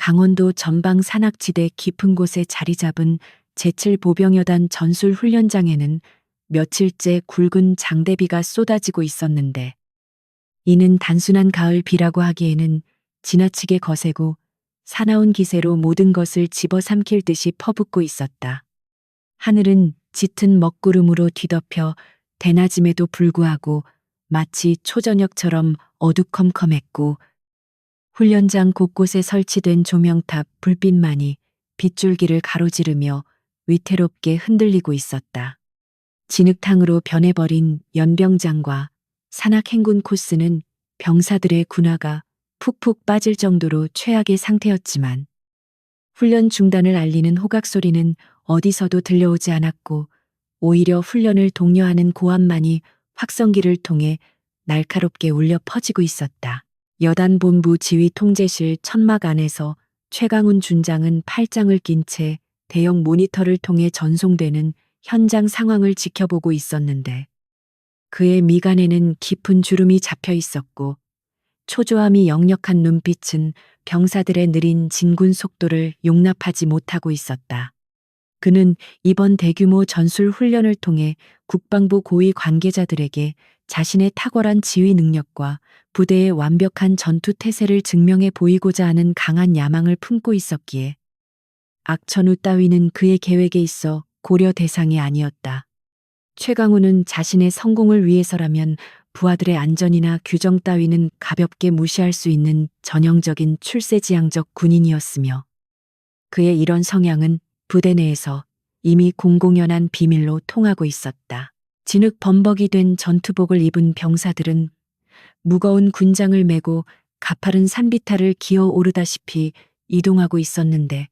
강원도 전방 산악지대 깊은 곳에 자리 잡은 제7보병여단 전술훈련장에는 며칠째 굵은 장대비가 쏟아지고 있었는데, 이는 단순한 가을 비라고 하기에는 지나치게 거세고 사나운 기세로 모든 것을 집어삼킬 듯이 퍼붓고 있었다. 하늘은 짙은 먹구름으로 뒤덮여 대낮임에도 불구하고 마치 초저녁처럼 어두컴컴했고, 훈련장 곳곳에 설치된 조명탑 불빛만이 빗줄기를 가로지르며 위태롭게 흔들리고 있었다. 진흙탕으로 변해버린 연병장과 산악행군 코스는 병사들의 군화가 푹푹 빠질 정도로 최악의 상태였지만, 훈련 중단을 알리는 호각 소리는 어디서도 들려오지 않았고, 오히려 훈련을 독려하는 고함만이 확성기를 통해 날카롭게 울려 퍼지고 있었다. 여단본부 지휘통제실 천막 안에서 최강훈 준장은 팔짱을 낀 채 대형 모니터를 통해 전송되는 현장 상황을 지켜보고 있었는데, 그의 미간에는 깊은 주름이 잡혀 있었고, 초조함이 역력한 눈빛은 병사들의 느린 진군 속도를 용납하지 못하고 있었다. 그는 이번 대규모 전술 훈련을 통해 국방부 고위 관계자들에게 자신의 탁월한 지휘 능력과 부대의 완벽한 전투 태세를 증명해 보이고자 하는 강한 야망을 품고 있었기에, 악천후 따위는 그의 계획에 있어 고려 대상이 아니었다. 최강훈은 자신의 성공을 위해서라면 부하들의 안전이나 규정 따위는 가볍게 무시할 수 있는 전형적인 출세지향적 군인이었으며, 그의 이런 성향은 부대 내에서 이미 공공연한 비밀로 통하고 있었다. 진흙 범벅이 된 전투복을 입은 병사들은 무거운 군장을 메고 가파른 산비탈을 기어 오르다시피 이동하고 있었는데,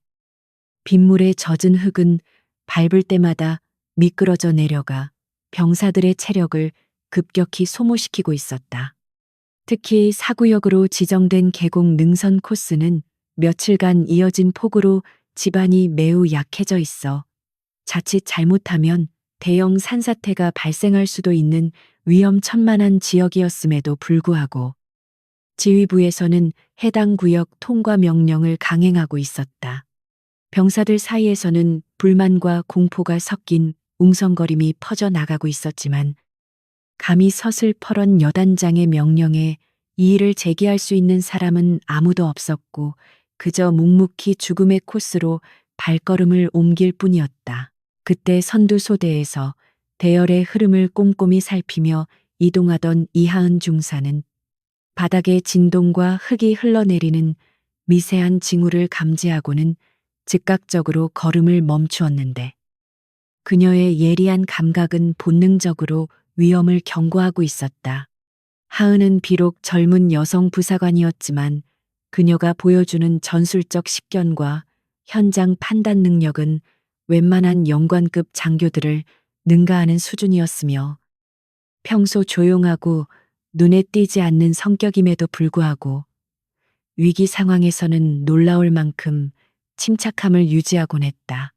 빗물에 젖은 흙은 밟을 때마다 미끄러져 내려가 병사들의 체력을 급격히 소모시키고 있었다. 특히 사구역으로 지정된 계곡 능선 코스는 며칠간 이어진 폭우로 지반이 매우 약해져 있어 자칫 잘못하면 대형 산사태가 발생할 수도 있는 위험천만한 지역이었음에도 불구하고, 지휘부에서는 해당 구역 통과 명령을 강행하고 있었다. 병사들 사이에서는 불만과 공포가 섞인 웅성거림이 퍼져나가고 있었지만, 감히 서슬퍼런 여단장의 명령에 이의를 제기할 수 있는 사람은 아무도 없었고, 그저 묵묵히 죽음의 코스로 발걸음을 옮길 뿐이었다. 그때 선두소대에서 대열의 흐름을 꼼꼼히 살피며 이동하던 이하은 중사는 바닥의 진동과 흙이 흘러내리는 미세한 징후를 감지하고는 즉각적으로 걸음을 멈추었는데, 그녀의 예리한 감각은 본능적으로 위험을 경고하고 있었다. 하은은 비록 젊은 여성 부사관이었지만 그녀가 보여주는 전술적 식견과 현장 판단 능력은 웬만한 영관급 장교들을 능가하는 수준이었으며, 평소 조용하고 눈에 띄지 않는 성격임에도 불구하고 위기 상황에서는 놀라울 만큼 침착함을 유지하곤 했다.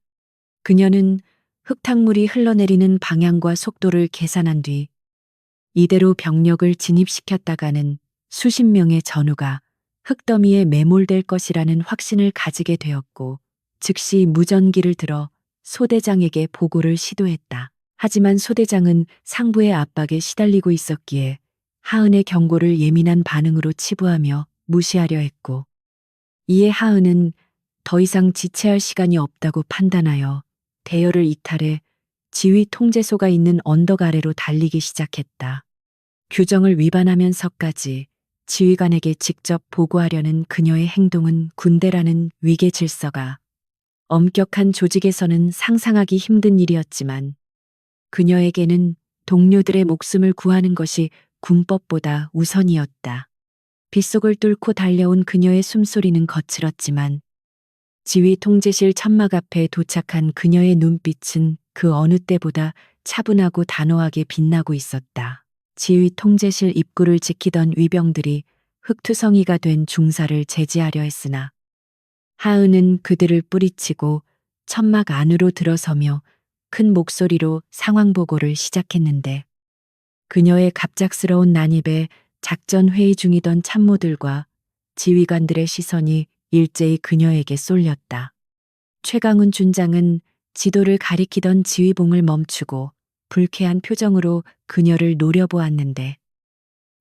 그녀는 흙탕물이 흘러내리는 방향과 속도를 계산한 뒤 이대로 병력을 진입시켰다가는 수십 명의 전우가 흙더미에 매몰될 것이라는 확신을 가지게 되었고, 즉시 무전기를 들어 소대장에게 보고를 시도했다. 하지만 소대장은 상부의 압박에 시달리고 있었기에 하은의 경고를 예민한 반응으로 치부하며 무시하려 했고, 이에 하은은 더 이상 지체할 시간이 없다고 판단하여 대열을 이탈해 지휘 통제소가 있는 언덕 아래로 달리기 시작했다. 규정을 위반하면서까지 지휘관에게 직접 보고하려는 그녀의 행동은 군대라는 위계 질서가 엄격한 조직에서는 상상하기 힘든 일이었지만, 그녀에게는 동료들의 목숨을 구하는 것이 군법보다 우선이었다. 빗속을 뚫고 달려온 그녀의 숨소리는 거칠었지만, 지휘 통제실 천막 앞에 도착한 그녀의 눈빛은 그 어느 때보다 차분하고 단호하게 빛나고 있었다. 지휘 통제실 입구를 지키던 위병들이 흙투성이가 된 중사를 제지하려 했으나, 하은은 그들을 뿌리치고 천막 안으로 들어서며 큰 목소리로 상황 보고를 시작했는데, 그녀의 갑작스러운 난입에 작전 회의 중이던 참모들과 지휘관들의 시선이 일제히 그녀에게 쏠렸다. 최강훈 준장은 지도를 가리키던 지휘봉을 멈추고 불쾌한 표정으로 그녀를 노려보았는데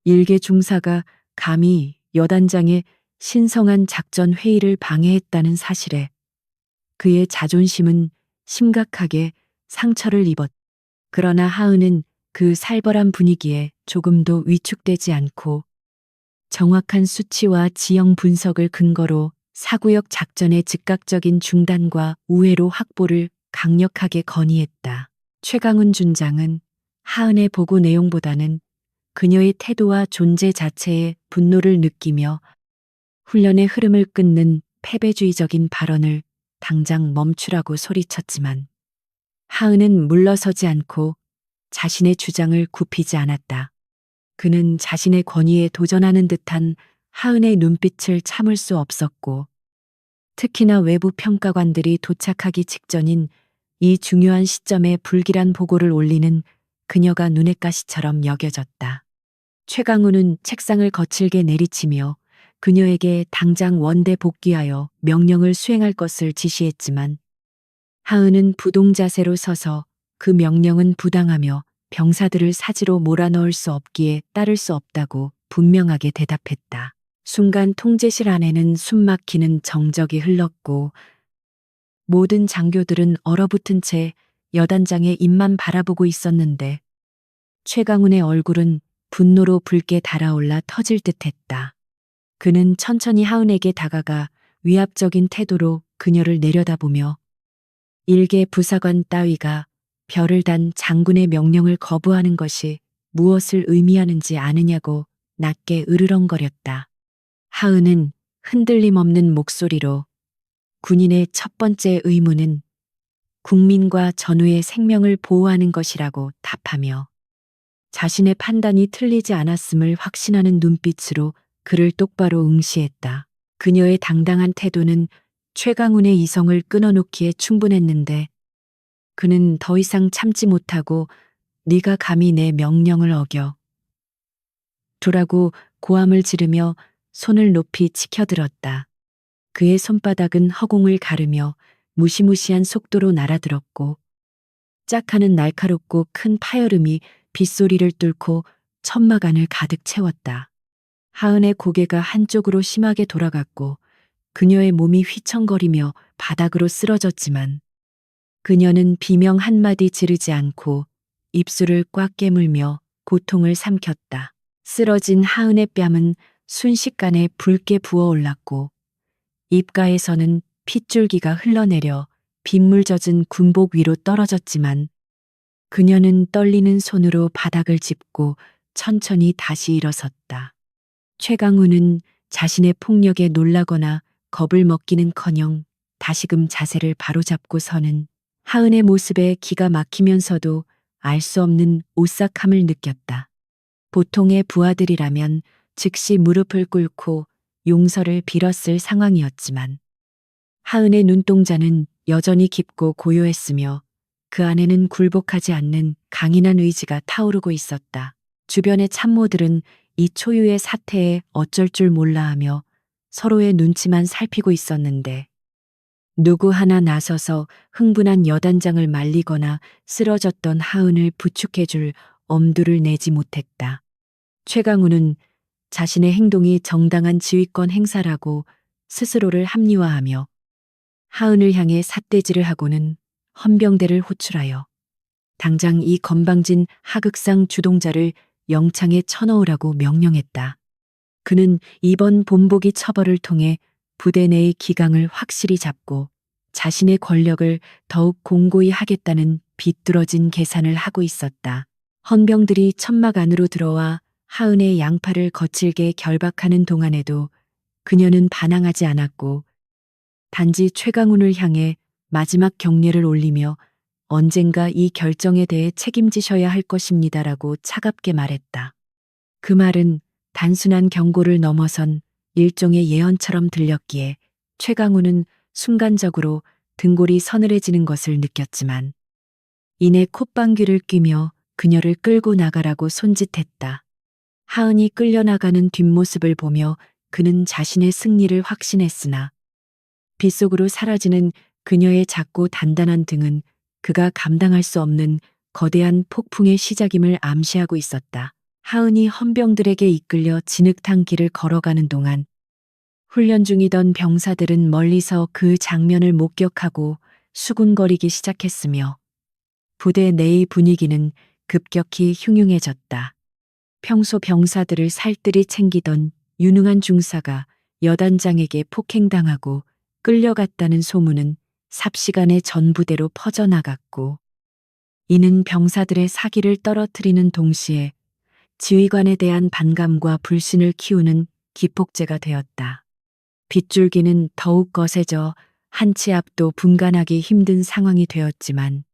일개 중사가 감히 여단장의 신성한 작전 회의를 방해했다는 사실에 그의 자존심은 심각하게 상처를 입었다. 그러나 하은은 그 살벌한 분위기에 조금도 위축되지 않고 정확한 수치와 지형 분석을 근거로 사구역 작전의 즉각적인 중단과 우회로 확보를 강력하게 건의했다. 최강훈 준장은 하은의 보고 내용보다는 그녀의 태도와 존재 자체에 분노를 느끼며 훈련의 흐름을 끊는 패배주의적인 발언을 당장 멈추라고 소리쳤지만 하은은 물러서지 않고 자신의 주장을 굽히지 않았다. 그는 자신의 권위에 도전하는 듯한 하은의 눈빛을 참을 수 없었고 특히나 외부 평가관들이 도착하기 직전인 이 중요한 시점에 불길한 보고를 올리는 그녀가 눈엣 가시처럼 여겨졌다. 최강훈은 책상을 거칠게 내리치며 그녀에게 당장 원대 복귀하여 명령을 수행할 것을 지시했지만 하은은 부동자세로 서서 그 명령은 부당하며 병사들을 사지로 몰아넣을 수 없기에 따를 수 없다고 분명하게 대답했다. 순간 통제실 안에는 숨막히는 정적이 흘렀고 모든 장교들은 얼어붙은 채 여단장의 입만 바라보고 있었는데 최강훈의 얼굴은 분노로 붉게 달아올라 터질 듯했다. 그는 천천히 하은에게 다가가 위압적인 태도로 그녀를 내려다보며 일개 부사관 따위가 별을 단 장군의 명령을 거부하는 것이 무엇을 의미하는지 아느냐고 낮게 으르렁거렸다. 하은은 흔들림 없는 목소리로 군인의 첫 번째 의무는 국민과 전우의 생명을 보호하는 것이라고 답하며 자신의 판단이 틀리지 않았음을 확신하는 눈빛으로 그를 똑바로 응시했다. 그녀의 당당한 태도는 최강훈의 이성을 끊어놓기에 충분했는데 그는 더 이상 참지 못하고 네가 감히 내 명령을 어겨 두라고 고함을 지르며 손을 높이 치켜들었다. 그의 손바닥은 허공을 가르며 무시무시한 속도로 날아들었고 짝하는 날카롭고 큰 파열음이 빗소리를 뚫고 천막 안을 가득 채웠다. 하은의 고개가 한쪽으로 심하게 돌아갔고 그녀의 몸이 휘청거리며 바닥으로 쓰러졌지만 그녀는 비명 한마디 지르지 않고 입술을 꽉 깨물며 고통을 삼켰다. 쓰러진 하은의 뺨은 순식간에 붉게 부어올랐고 입가에서는 핏줄기가 흘러내려 빗물 젖은 군복 위로 떨어졌지만 그녀는 떨리는 손으로 바닥을 짚고 천천히 다시 일어섰다. 최강훈은 자신의 폭력에 놀라거나 겁을 먹기는커녕 다시금 자세를 바로잡고 서는 하은의 모습에 기가 막히면서도 알 수 없는 오싹함을 느꼈다. 보통의 부하들이라면 즉시 무릎을 꿇고 용서를 빌었을 상황이었지만 하은의 눈동자는 여전히 깊고 고요했으며 그 안에는 굴복하지 않는 강인한 의지가 타오르고 있었다. 주변의 참모들은 이 초유의 사태에 어쩔 줄 몰라하며 서로의 눈치만 살피고 있었는데 누구 하나 나서서 흥분한 여단장을 말리거나 쓰러졌던 하은을 부축해줄 엄두를 내지 못했다. 최강훈은 자신의 행동이 정당한 지휘권 행사라고 스스로를 합리화하며 하은을 향해 삿대질을 하고는 헌병대를 호출하여 당장 이 건방진 하극상 주동자를 영창에 쳐넣으라고 명령했다. 그는 이번 본보기 처벌을 통해 부대 내의 기강을 확실히 잡고 자신의 권력을 더욱 공고히 하겠다는 비뚤어진 계산을 하고 있었다. 헌병들이 천막 안으로 들어와 하은의 양팔을 거칠게 결박하는 동안에도 그녀는 반항하지 않았고 단지 최강훈을 향해 마지막 경례를 올리며 언젠가 이 결정에 대해 책임지셔야 할 것입니다라고 차갑게 말했다. 그 말은 단순한 경고를 넘어선 일종의 예언처럼 들렸기에 최강훈은 순간적으로 등골이 서늘해지는 것을 느꼈지만 이내 콧방귀를 뀌며 그녀를 끌고 나가라고 손짓했다. 하은이 끌려나가는 뒷모습을 보며 그는 자신의 승리를 확신했으나 빗속으로 사라지는 그녀의 작고 단단한 등은 그가 감당할 수 없는 거대한 폭풍의 시작임을 암시하고 있었다. 하은이 헌병들에게 이끌려 진흙탕 길을 걸어가는 동안 훈련 중이던 병사들은 멀리서 그 장면을 목격하고 수군거리기 시작했으며 부대 내의 분위기는 급격히 흉흉해졌다. 평소 병사들을 살뜰히 챙기던 유능한 중사가 여단장에게 폭행당하고 끌려갔다는 소문은 삽시간에 전부대로 퍼져나갔고, 이는 병사들의 사기를 떨어뜨리는 동시에 지휘관에 대한 반감과 불신을 키우는 기폭제가 되었다. 빗줄기는 더욱 거세져 한 치 앞도 분간하기 힘든 상황이 되었지만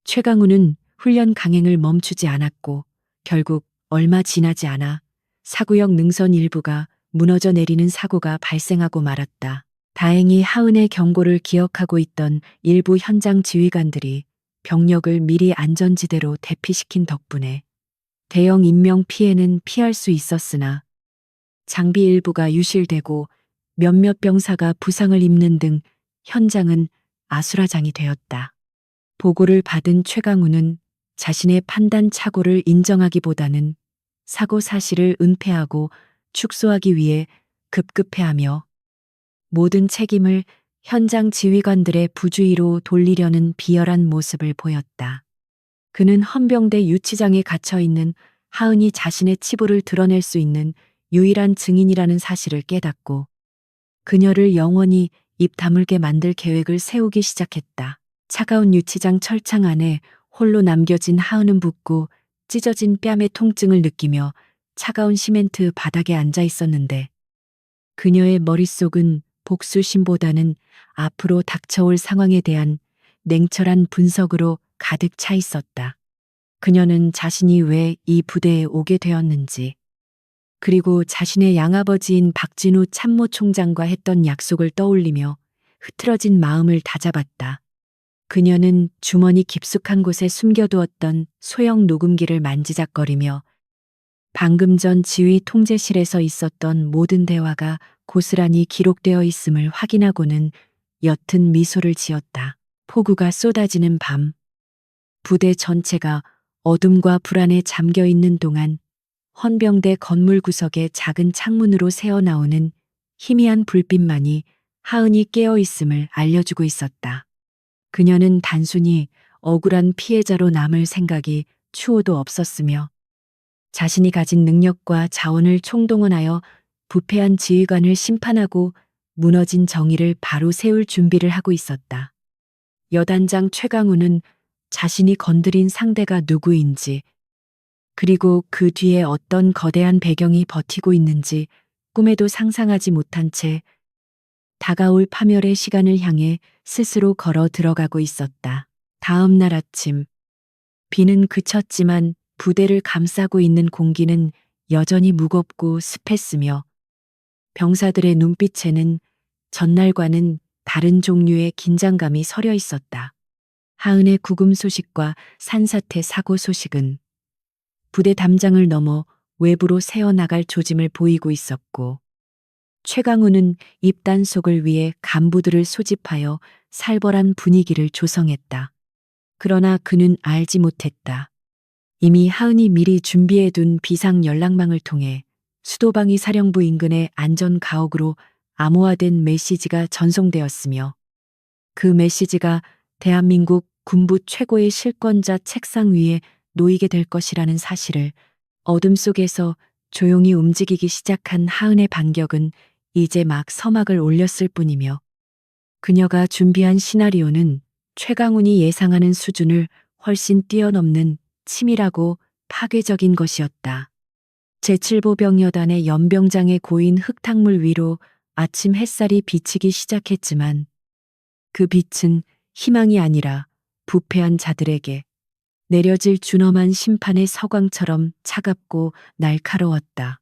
최강우는 훈련 강행을 멈추지 않았고 결국 얼마 지나지 않아 사구역 능선 일부가 무너져 내리는 사고가 발생하고 말았다. 다행히 하은의 경고를 기억하고 있던 일부 현장 지휘관들이 병력을 미리 안전지대로 대피시킨 덕분에 대형 인명 피해는 피할 수 있었으나 장비 일부가 유실되고 몇몇 병사가 부상을 입는 등 현장은 아수라장이 되었다. 보고를 받은 최강우는 자신의 판단 착오를 인정하기보다는 사고 사실을 은폐하고 축소하기 위해 급급해하며 모든 책임을 현장 지휘관들의 부주의로 돌리려는 비열한 모습을 보였다. 그는 헌병대 유치장에 갇혀 있는 하은이 자신의 치부를 드러낼 수 있는 유일한 증인이라는 사실을 깨닫고 그녀를 영원히 입 다물게 만들 계획을 세우기 시작했다. 차가운 유치장 철창 안에 홀로 남겨진 하은은 붓고 찢어진 뺨의 통증을 느끼며 차가운 시멘트 바닥에 앉아 있었는데 그녀의 머릿속은 복수심보다는 앞으로 닥쳐올 상황에 대한 냉철한 분석으로 가득 차 있었다. 그녀는 자신이 왜 이 부대에 오게 되었는지, 그리고 자신의 양아버지인 박진우 참모총장과 했던 약속을 떠올리며 흐트러진 마음을 다잡았다. 그녀는 주머니 깊숙한 곳에 숨겨두었던 소형 녹음기를 만지작거리며 방금 전 지휘 통제실에서 있었던 모든 대화가 고스란히 기록되어 있음을 확인하고는 옅은 미소를 지었다. 폭우가 쏟아지는 밤, 부대 전체가 어둠과 불안에 잠겨 있는 동안 헌병대 건물 구석의 작은 창문으로 새어나오는 희미한 불빛만이 하은이 깨어 있음을 알려주고 있었다. 그녀는 단순히 억울한 피해자로 남을 생각이 추호도 없었으며 자신이 가진 능력과 자원을 총동원하여 부패한 지휘관을 심판하고 무너진 정의를 바로 세울 준비를 하고 있었다. 여단장 최강우는 자신이 건드린 상대가 누구인지, 그리고 그 뒤에 어떤 거대한 배경이 버티고 있는지 꿈에도 상상하지 못한 채 다가올 파멸의 시간을 향해 스스로 걸어 들어가고 있었다. 다음 날 아침, 비는 그쳤지만 부대를 감싸고 있는 공기는 여전히 무겁고 습했으며 병사들의 눈빛에는 전날과는 다른 종류의 긴장감이 서려 있었다. 하은의 구금 소식과 산사태 사고 소식은 부대 담장을 넘어 외부로 새어나갈 조짐을 보이고 있었고 최강우는 입단속을 위해 간부들을 소집하여 살벌한 분위기를 조성했다. 그러나 그는 알지 못했다. 이미 하은이 미리 준비해둔 비상 연락망을 통해 수도방위 사령부 인근의 안전 가옥으로 암호화된 메시지가 전송되었으며 그 메시지가 대한민국 군부 최고의 실권자 책상 위에 놓이게 될 것이라는 사실을 어둠 속에서 조용히 움직이기 시작한 하은의 반격은 이제 막 서막을 올렸을 뿐이며 그녀가 준비한 시나리오는 최강훈이 예상하는 수준을 훨씬 뛰어넘는 치밀하고 파괴적인 것이었다. 제7보병여단의 연병장에 고인 흙탕물 위로 아침 햇살이 비치기 시작했지만 그 빛은 희망이 아니라 부패한 자들에게 내려질 준엄한 심판의 서광처럼 차갑고 날카로웠다.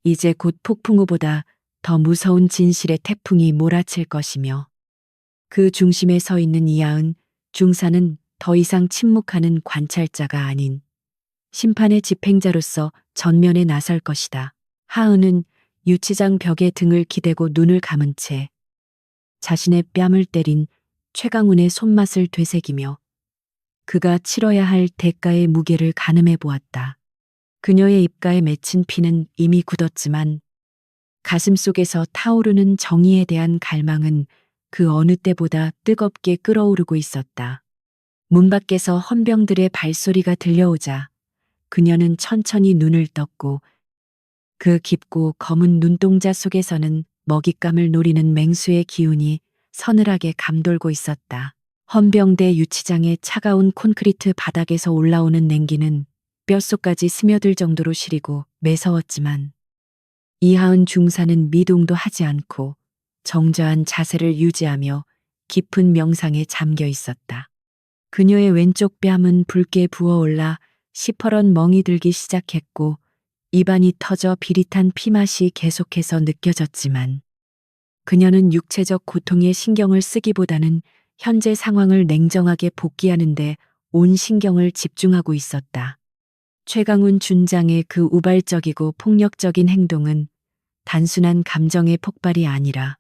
이제 곧 폭풍우보다 더 무서운 진실의 태풍이 몰아칠 것이며 그 중심에 서 있는 이하은 중사는 더 이상 침묵하는 관찰자가 아닌 심판의 집행자로서 전면에 나설 것이다. 하은은 유치장 벽에 등을 기대고 눈을 감은 채 자신의 뺨을 때린 최강훈의 손맛을 되새기며 그가 치러야 할 대가의 무게를 가늠해 보았다. 그녀의 입가에 맺힌 피는 이미 굳었지만 가슴 속에서 타오르는 정의에 대한 갈망은 그 어느 때보다 뜨겁게 끓어오르고 있었다. 문 밖에서 헌병들의 발소리가 들려오자 그녀는 천천히 눈을 떴고 그 깊고 검은 눈동자 속에서는 먹잇감을 노리는 맹수의 기운이 서늘하게 감돌고 있었다. 헌병대 유치장의 차가운 콘크리트 바닥에서 올라오는 냉기는 뼛속까지 스며들 정도로 시리고 매서웠지만 이하은 중사는 미동도 하지 않고 정저한 자세를 유지하며 깊은 명상에 잠겨 있었다. 그녀의 왼쪽 뺨은 붉게 부어올라 시퍼런 멍이 들기 시작했고 입안이 터져 비릿한 피맛이 계속해서 느껴졌지만 그녀는 육체적 고통에 신경을 쓰기보다는 현재 상황을 냉정하게 복귀하는데 온 신경을 집중하고 있었다. 최강훈 준장의 그 우발적이고 폭력적인 행동은 단순한 감정의 폭발이 아니라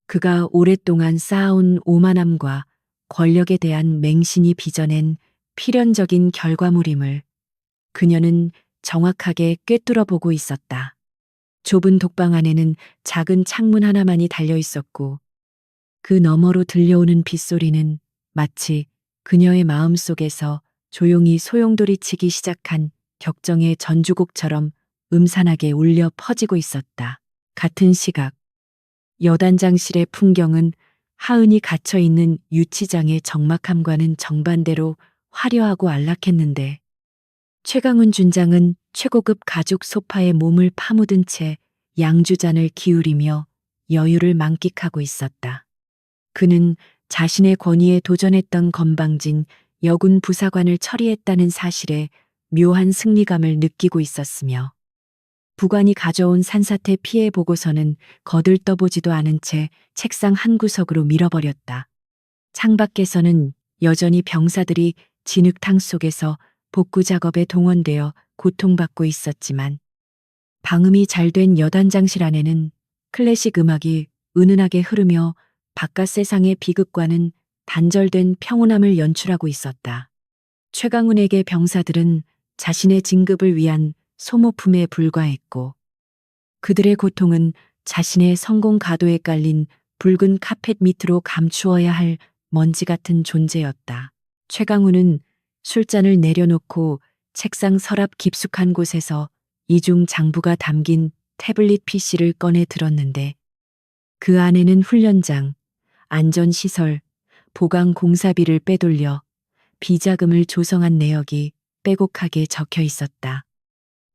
그가 오랫동안 쌓아온 오만함과 권력에 대한 맹신이 빚어낸 필연적인 결과물임을 그녀는 정확하게 꿰뚫어 보고 있었다. 좁은 독방 안에는 작은 창문 하나만이 달려 있었고 그 너머로 들려오는 빗소리는 마치 그녀의 마음 속에서 조용히 소용돌이치기 시작한 격정의 전주곡처럼 음산하게 울려 퍼지고 있었다. 같은 시각 여단장실의 풍경은 하은이 갇혀 있는 유치장의 적막함과는 정반대로 화려하고 안락했는데 최강훈 준장은 최고급 가죽 소파에 몸을 파묻은 채 양주잔을 기울이며 여유를 만끽하고 있었다. 그는 자신의 권위에 도전했던 건방진 여군 부사관을 처리했다는 사실에 묘한 승리감을 느끼고 있었으며 부관이 가져온 산사태 피해 보고서는 거들떠보지도 않은 채 책상 한 구석으로 밀어버렸다. 창밖에서는 여전히 병사들이 진흙탕 속에서 복구 작업에 동원되어 고통받고 있었지만 방음이 잘 된 여단장실 안에는 클래식 음악이 은은하게 흐르며 바깥 세상의 비극과는 단절된 평온함을 연출하고 있었다. 최강훈에게 병사들은 자신의 진급을 위한 소모품에 불과했고 그들의 고통은 자신의 성공 가도에 깔린 붉은 카펫 밑으로 감추어야 할 먼지 같은 존재였다. 최강훈은 술잔을 내려놓고 책상 서랍 깊숙한 곳에서 이중 장부가 담긴 태블릿 PC를 꺼내 들었는데 그 안에는 훈련장, 안전시설, 보강 공사비를 빼돌려 비자금을 조성한 내역이 빼곡하게 적혀 있었다.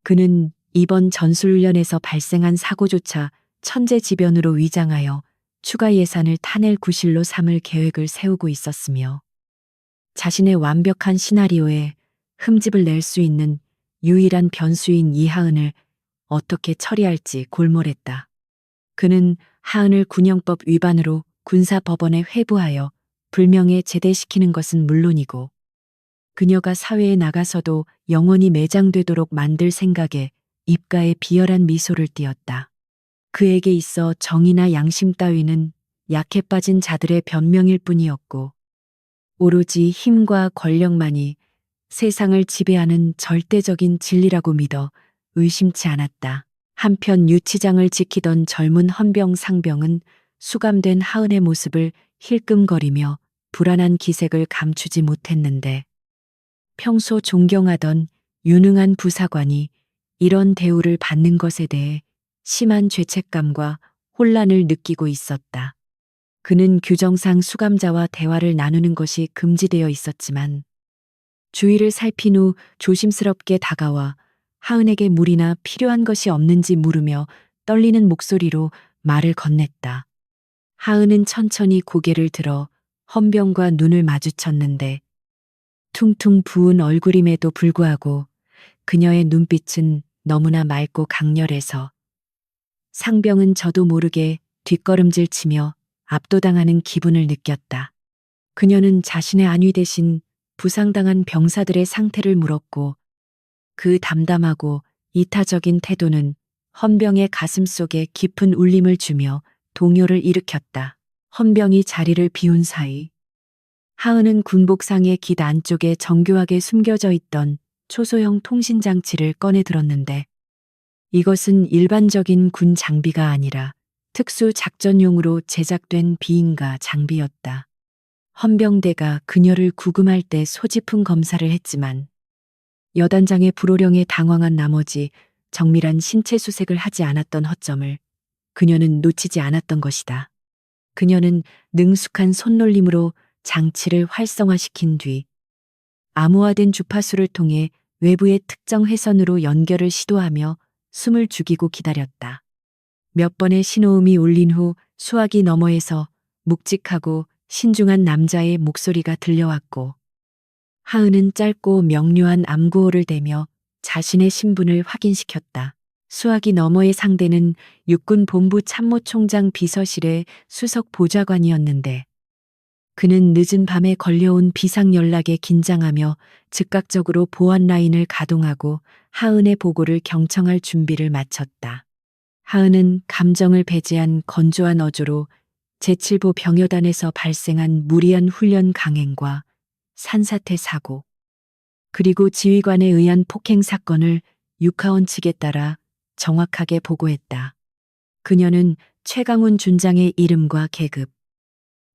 그는 이번 전술훈련에서 발생한 사고조차 천재지변으로 위장하여 추가 예산을 타낼 구실로 삼을 계획을 세우고 있었으며 자신의 완벽한 시나리오에 흠집을 낼 수 있는 유일한 변수인 이하은을 어떻게 처리할지 골몰했다. 그는 하은을 군영법 위반으로 군사법원에 회부하여 불명예 제대시키는 것은 물론이고 그녀가 사회에 나가서도 영원히 매장되도록 만들 생각에 입가에 비열한 미소를 띄었다. 그에게 있어 정의나 양심 따위는 약해 빠진 자들의 변명일 뿐이었고 오로지 힘과 권력만이 세상을 지배하는 절대적인 진리라고 믿어 의심치 않았다. 한편 유치장을 지키던 젊은 헌병 상병은 수감된 하은의 모습을 힐끔거리며 불안한 기색을 감추지 못했는데 평소 존경하던 유능한 부사관이 이런 대우를 받는 것에 대해 심한 죄책감과 혼란을 느끼고 있었다. 그는 규정상 수감자와 대화를 나누는 것이 금지되어 있었지만 주위를 살핀 후 조심스럽게 다가와 하은에게 물이나 필요한 것이 없는지 물으며 떨리는 목소리로 말을 건넸다. 하은은 천천히 고개를 들어 헌병과 눈을 마주쳤는데 퉁퉁 부은 얼굴임에도 불구하고 그녀의 눈빛은 너무나 맑고 강렬해서 상병은 저도 모르게 뒷걸음질 치며 압도당하는 기분을 느꼈다. 그녀는 자신의 안위 대신 부상당한 병사들의 상태를 물었고 그 담담하고 이타적인 태도는 헌병의 가슴 속에 깊은 울림을 주며 동요를 일으켰다. 헌병이 자리를 비운 사이 하은은 군복상의 깃 안쪽에 정교하게 숨겨져 있던 초소형 통신장치를 꺼내 들었는데 이것은 일반적인 군 장비가 아니라 특수 작전용으로 제작된 비인가 장비였다. 헌병대가 그녀를 구금할 때 소지품 검사를 했지만 여단장의 불호령에 당황한 나머지 정밀한 신체 수색을 하지 않았던 허점을 그녀는 놓치지 않았던 것이다. 그녀는 능숙한 손놀림으로 장치를 활성화시킨 뒤 암호화된 주파수를 통해 외부의 특정 회선으로 연결을 시도하며 숨을 죽이고 기다렸다. 몇 번의 신호음이 울린 후 수화기 너머에서 묵직하고 신중한 남자의 목소리가 들려왔고 하은은 짧고 명료한 암구호를 대며 자신의 신분을 확인시켰다. 수화기 너머의 상대는 육군본부 참모총장 비서실의 수석 보좌관이었는데 그는 늦은 밤에 걸려온 비상 연락에 긴장하며 즉각적으로 보안 라인을 가동하고 하은의 보고를 경청할 준비를 마쳤다. 하은은 감정을 배제한 건조한 어조로 제7보 병여단에서 발생한 무리한 훈련 강행과 산사태 사고, 그리고 지휘관에 의한 폭행 사건을 육하원 측에 따라 정확하게 보고했다. 그녀는 최강훈 준장의 이름과 계급,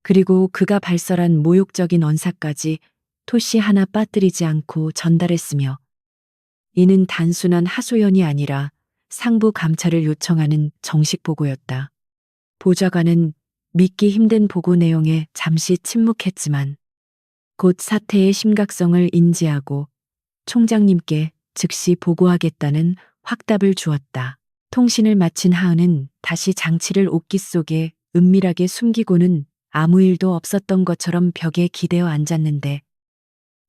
그리고 그가 발설한 모욕적인 언사까지 토시 하나 빠뜨리지 않고 전달했으며 이는 단순한 하소연이 아니라 상부 감찰을 요청하는 정식 보고였다. 보좌관은 믿기 힘든 보고 내용에 잠시 침묵했지만 곧 사태의 심각성을 인지하고 총장님께 즉시 보고하겠다는 확답을 주었다. 통신을 마친 하은은 다시 장치를 옥기 속에 은밀하게 숨기고는 아무 일도 없었던 것처럼 벽에 기대어 앉았는데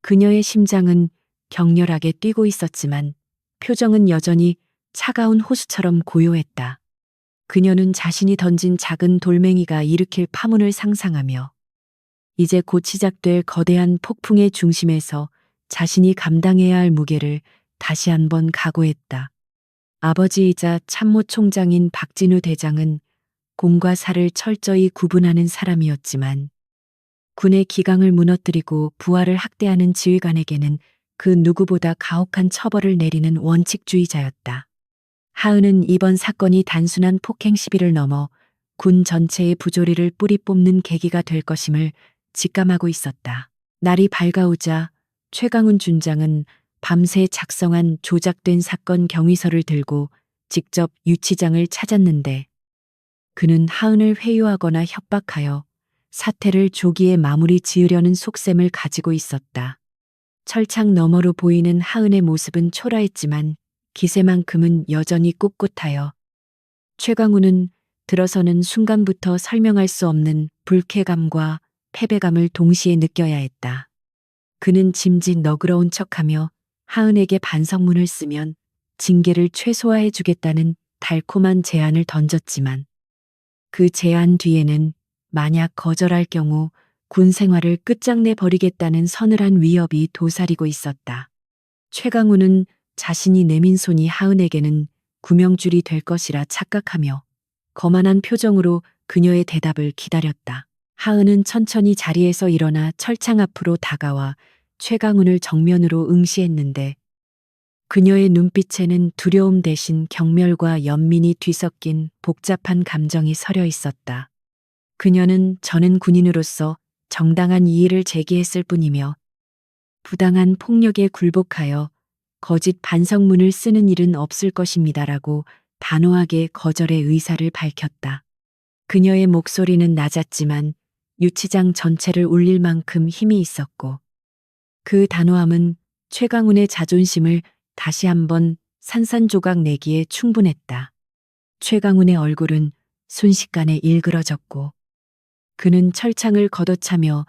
그녀의 심장은 격렬하게 뛰고 있었지만 표정은 여전히 차가운 호수처럼 고요했다. 그녀는 자신이 던진 작은 돌멩이가 일으킬 파문을 상상하며 이제 곧 시작될 거대한 폭풍의 중심에서 자신이 감당해야 할 무게를 다시 한번 각오했다. 아버지이자 참모총장인 박진우 대장은 공과 사를 철저히 구분하는 사람이었지만 군의 기강을 무너뜨리고 부하를 학대하는 지휘관에게는 그 누구보다 가혹한 처벌을 내리는 원칙주의자였다. 하은은 이번 사건이 단순한 폭행 시비를 넘어 군 전체의 부조리를 뿌리 뽑는 계기가 될 것임을 직감하고 있었다. 날이 밝아오자 최강훈 준장은 밤새 작성한 조작된 사건 경위서를 들고 직접 유치장을 찾았는데 그는 하은을 회유하거나 협박하여 사태를 조기에 마무리 지으려는 속셈을 가지고 있었다. 철창 너머로 보이는 하은의 모습은 초라했지만 기세만큼은 여전히 꿋꿋하여 최강훈은 들어서는 순간부터 설명할 수 없는 불쾌감과 패배감을 동시에 느껴야 했다. 그는 짐짓 너그러운 척하며 하은에게 반성문을 쓰면 징계를 최소화해 주겠다는 달콤한 제안을 던졌지만 그 제안 뒤에는 만약 거절할 경우 군 생활을 끝장내 버리겠다는 서늘한 위협이 도사리고 있었다. 최강훈은 자신이 내민 손이 하은에게는 구명줄이 될 것이라 착각하며 거만한 표정으로 그녀의 대답을 기다렸다. 하은은 천천히 자리에서 일어나 철창 앞으로 다가와 최강훈을 정면으로 응시했는데 그녀의 눈빛에는 두려움 대신 경멸과 연민이 뒤섞인 복잡한 감정이 서려 있었다. 그녀는 전은 군인으로서 정당한 이의를 제기했을 뿐이며 부당한 폭력에 굴복하여 거짓 반성문을 쓰는 일은 없을 것입니다라고 단호하게 거절의 의사를 밝혔다. 그녀의 목소리는 낮았지만 유치장 전체를 울릴 만큼 힘이 있었고 그 단호함은 최강훈의 자존심을 다시 한번 산산조각 내기에 충분했다. 최강훈의 얼굴은 순식간에 일그러졌고 그는 철창을 걷어차며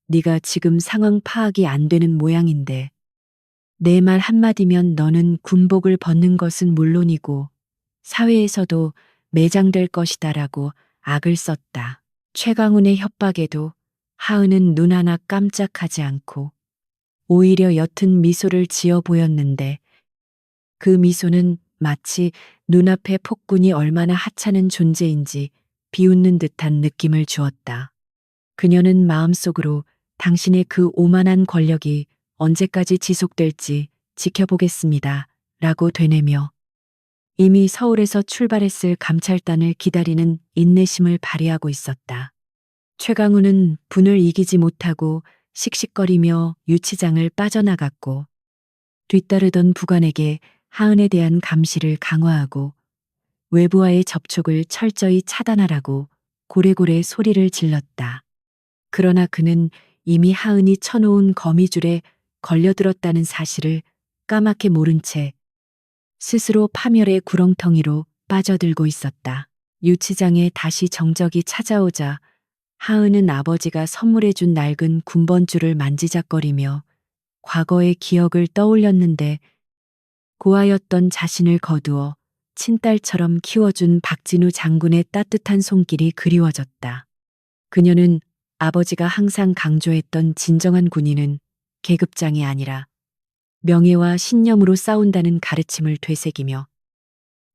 네가 지금 상황 파악이 안 되는 모양인데 내 말 한마디면 너는 군복을 벗는 것은 물론이고 사회에서도 매장될 것이다라고 악을 썼다. 최강훈의 협박에도 하은은 눈 하나 깜짝하지 않고 오히려 옅은 미소를 지어 보였는데 그 미소는 마치 눈앞의 폭군이 얼마나 하찮은 존재인지 비웃는 듯한 느낌을 주었다. 그녀는 마음속으로 당신의 그 오만한 권력이 언제까지 지속될지 지켜보겠습니다. 라고 되뇌며 이미 서울에서 출발했을 감찰단을 기다리는 인내심을 발휘하고 있었다. 최강우는 분을 이기지 못하고 씩씩거리며 유치장을 빠져나갔고 뒤따르던 부관에게 하은에 대한 감시를 강화하고 외부와의 접촉을 철저히 차단하라고 고래고래 소리를 질렀다. 그러나 그는 이미 하은이 쳐놓은 거미줄에 걸려들었다는 사실을 까맣게 모른 채 스스로 파멸의 구렁텅이로 빠져들고 있었다. 유치장에 다시 정적이 찾아오자 하은은 아버지가 선물해준 낡은 군번줄을 만지작거리며 과거의 기억을 떠올렸는데 고아였던 자신을 거두어 친딸처럼 키워준 박진우 장군의 따뜻한 손길이 그리워졌다. 그녀는 아버지가 항상 강조했던 진정한 군인은 계급장이 아니라 명예와 신념으로 싸운다는 가르침을 되새기며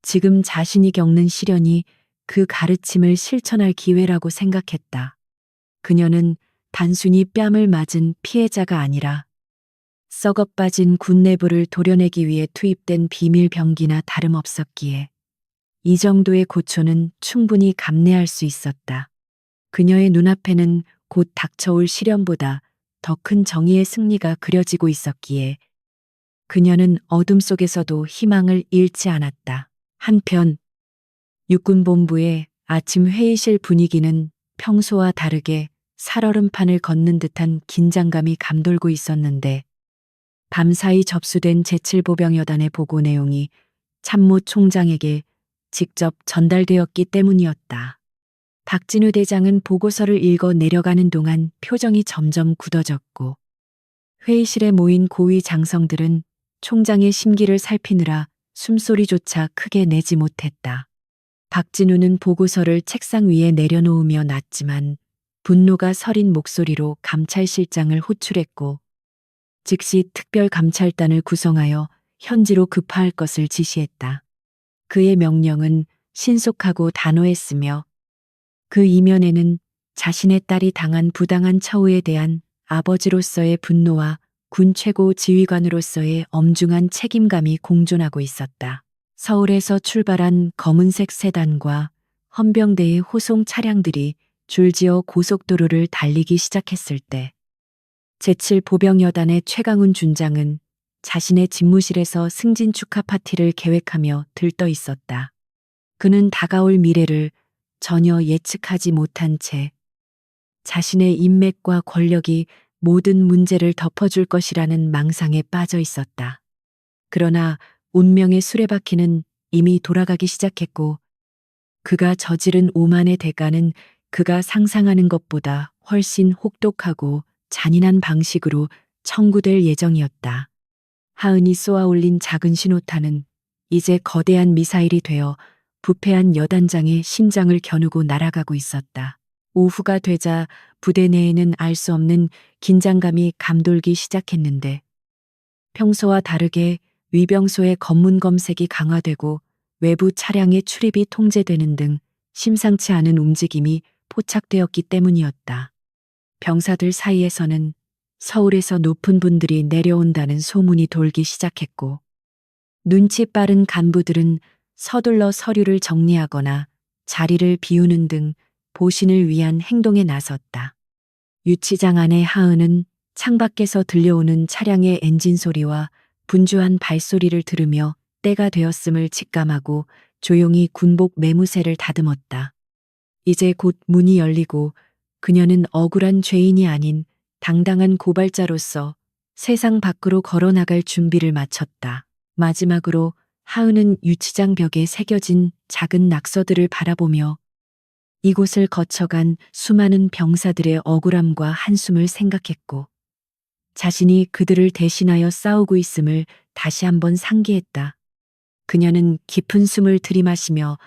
지금 자신이 겪는 시련이 그 가르침을 실천할 기회라고 생각했다. 그녀는 단순히 뺨을 맞은 피해자가 아니라 썩어빠진 군 내부를 도려내기 위해 투입된 비밀 병기나 다름없었기에 이 정도의 고초는 충분히 감내할 수 있었다. 그녀의 눈앞에는 곧 닥쳐올 시련보다 더 큰 정의의 승리가 그려지고 있었기에 그녀는 어둠 속에서도 희망을 잃지 않았다. 한편 육군본부의 아침 회의실 분위기는 평소와 다르게 살얼음판을 걷는 듯한 긴장감이 감돌고 있었는데 밤사이 접수된 제7보병여단의 보고 내용이 참모 총장에게 직접 전달되었기 때문이었다. 박진우 대장은 보고서를 읽어 내려가는 동안 표정이 점점 굳어졌고 회의실에 모인 고위 장성들은 총장의 심기를 살피느라 숨소리조차 크게 내지 못했다. 박진우는 보고서를 책상 위에 내려놓으며 났지만 분노가 서린 목소리로 감찰실장을 호출했고 즉시 특별감찰단을 구성하여 현지로 급파할 것을 지시했다. 그의 명령은 신속하고 단호했으며 그 이면에는 자신의 딸이 당한 부당한 처우에 대한 아버지로서의 분노와 군 최고 지휘관으로서의 엄중한 책임감이 공존하고 있었다. 서울에서 출발한 검은색 세단과 헌병대의 호송 차량들이 줄지어 고속도로를 달리기 시작했을 때 제7보병여단의 최강훈 준장은 자신의 집무실에서 승진 축하 파티를 계획하며 들떠 있었다. 그는 다가올 미래를 전혀 예측하지 못한 채 자신의 인맥과 권력이 모든 문제를 덮어줄 것이라는 망상에 빠져 있었다. 그러나 운명의 수레바퀴는 이미 돌아가기 시작했고 그가 저지른 오만의 대가는 그가 상상하는 것보다 훨씬 혹독하고 잔인한 방식으로 청구될 예정이었다. 하은이 쏘아올린 작은 신호탄은 이제 거대한 미사일이 되어 부패한 여단장의 심장을 겨누고 날아가고 있었다. 오후가 되자 부대 내에는 알 수 없는 긴장감이 감돌기 시작했는데 평소와 다르게 위병소의 검문 검색이 강화되고 외부 차량의 출입이 통제되는 등 심상치 않은 움직임이 포착되었기 때문이었다. 병사들 사이에서는 서울에서 높은 분들이 내려온다는 소문이 돌기 시작했고 눈치 빠른 간부들은 서둘러 서류를 정리하거나 자리를 비우는 등 보신을 위한 행동에 나섰다. 유치장 안의 하은은 창밖에서 들려오는 차량의 엔진 소리와 분주한 발소리를 들으며 때가 되었음을 직감하고 조용히 군복 매무새를 다듬었다. 이제 곧 문이 열리고 그녀는 억울한 죄인이 아닌 당당한 고발자로서 세상 밖으로 걸어나갈 준비를 마쳤다. 마지막으로 하은은 유치장 벽에 새겨진 작은 낙서들을 바라보며 이곳을 거쳐간 수많은 병사들의 억울함과 한숨을 생각했고 자신이 그들을 대신하여 싸우고 있음을 다시 한번 상기했다. 그녀는 깊은 숨을 들이마시며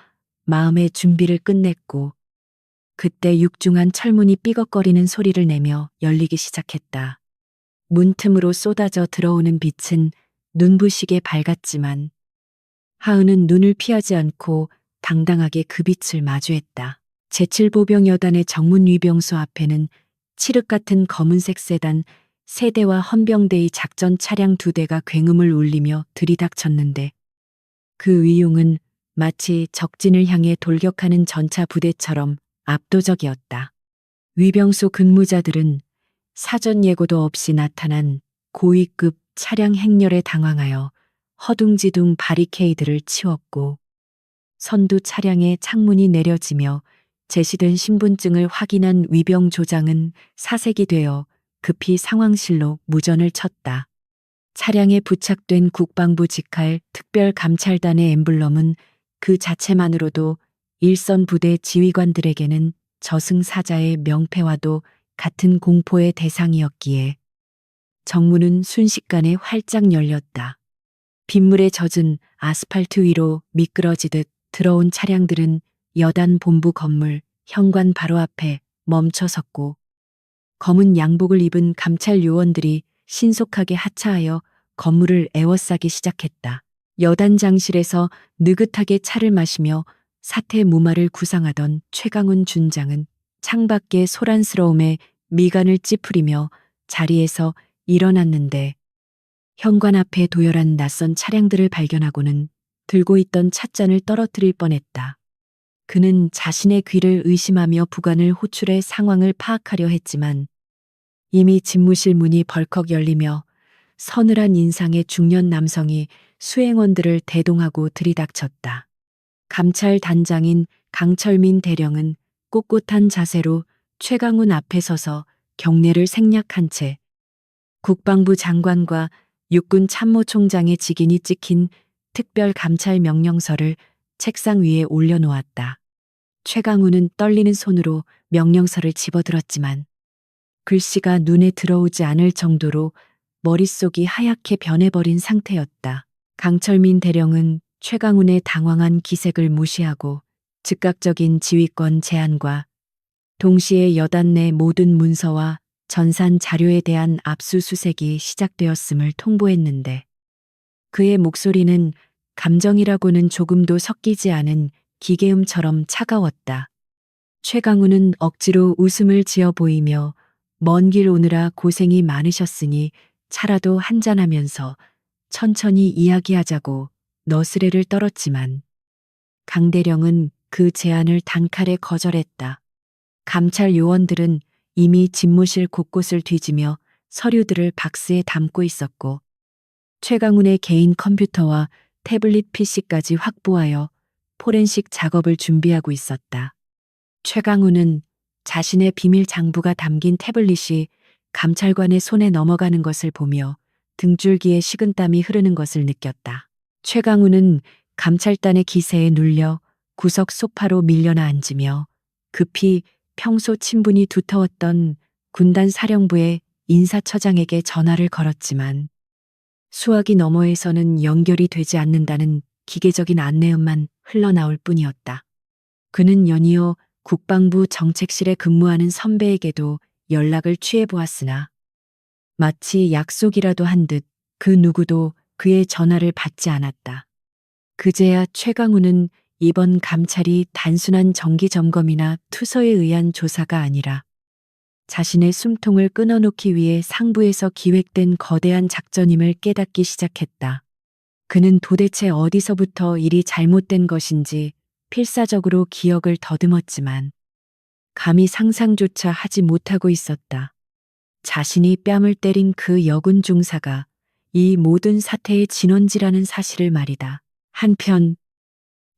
마음의 준비를 끝냈고 그때 육중한 철문이 삐걱거리는 소리를 내며 열리기 시작했다. 문틈으로 쏟아져 들어오는 빛은 눈부시게 밝았지만 하은은 눈을 피하지 않고 당당하게 그 빛을 마주했다. 제7보병여단의 정문위병소 앞에는 칠흑 같은 검은색 세단 3대와 헌병대의 작전 차량 2대가 굉음을 울리며 들이닥쳤는데 그 위용은 마치 적진을 향해 돌격하는 전차 부대처럼 압도적이었다. 위병소 근무자들은 사전 예고도 없이 나타난 고위급 차량 행렬에 당황하여 허둥지둥 바리케이드를 치웠고 선두 차량의 창문이 내려지며 제시된 신분증을 확인한 위병 조장은 사색이 되어 급히 상황실로 무전을 쳤다. 차량에 부착된 국방부 직할 특별감찰단의 엠블럼은 그 자체만으로도 일선 부대 지휘관들에게는 저승사자의 명패와도 같은 공포의 대상이었기에 정문은 순식간에 활짝 열렸다. 빗물에 젖은 아스팔트 위로 미끄러지듯 들어온 차량들은 여단 본부 건물 현관 바로 앞에 멈춰섰고 검은 양복을 입은 감찰 요원들이 신속하게 하차하여 건물을 에워싸기 시작했다. 여단장실에서 느긋하게 차를 마시며 사태 무마를 구상하던 최강훈 준장은 창밖의 소란스러움에 미간을 찌푸리며 자리에서 일어났는데 현관 앞에 도열한 낯선 차량들을 발견하고는 들고 있던 찻잔을 떨어뜨릴 뻔했다. 그는 자신의 귀를 의심하며 부관을 호출해 상황을 파악하려 했지만 이미 집무실 문이 벌컥 열리며 서늘한 인상의 중년 남성이 수행원들을 대동하고 들이닥쳤다. 감찰단장인 강철민 대령은 꼿꼿한 자세로 최강훈 앞에 서서 경례를 생략한 채 국방부 장관과 육군 참모총장의 직인이 찍힌 특별감찰명령서를 책상 위에 올려놓았다. 최강훈은 떨리는 손으로 명령서를 집어들었지만 글씨가 눈에 들어오지 않을 정도로 머릿속이 하얗게 변해버린 상태였다. 강철민 대령은 최강훈의 당황한 기색을 무시하고 즉각적인 지휘권 제안과 동시에 여단 내 모든 문서와 전산 자료에 대한 압수수색이 시작되었음을 통보했는데 그의 목소리는 감정이라고는 조금도 섞이지 않은 기계음처럼 차가웠다. 최강훈은 억지로 웃음을 지어 보이며 먼 길 오느라 고생이 많으셨으니 차라도 한잔하면서 천천히 이야기하자고 너스레를 떨었지만 강대령은 그 제안을 단칼에 거절했다. 감찰 요원들은 이미 집무실 곳곳을 뒤지며 서류들을 박스에 담고 있었고 최강훈의 개인 컴퓨터와 태블릿 PC까지 확보하여 포렌식 작업을 준비하고 있었다. 최강훈은 자신의 비밀 장부가 담긴 태블릿이 감찰관의 손에 넘어가는 것을 보며 등줄기에 식은땀이 흐르는 것을 느꼈다. 최강훈은 감찰단의 기세에 눌려 구석 소파로 밀려나 앉으며 급히 평소 친분이 두터웠던 군단 사령부의 인사처장에게 전화를 걸었지만 수화기 너머에서는 연결이 되지 않는다는 기계적인 안내음만 흘러나올 뿐이었다. 그는 연이어 국방부 정책실에 근무하는 선배에게도 연락을 취해보았으나 마치 약속이라도 한 듯 그 누구도 그의 전화를 받지 않았다. 그제야 최강훈은 이번 감찰이 단순한 정기 점검이나 투서에 의한 조사가 아니라 자신의 숨통을 끊어놓기 위해 상부에서 기획된 거대한 작전임을 깨닫기 시작했다. 그는 도대체 어디서부터 일이 잘못된 것인지 필사적으로 기억을 더듬었지만 감히 상상조차 하지 못하고 있었다. 자신이 뺨을 때린 그 여군 중사가 이 모든 사태의 진원지라는 사실을 말이다. 한편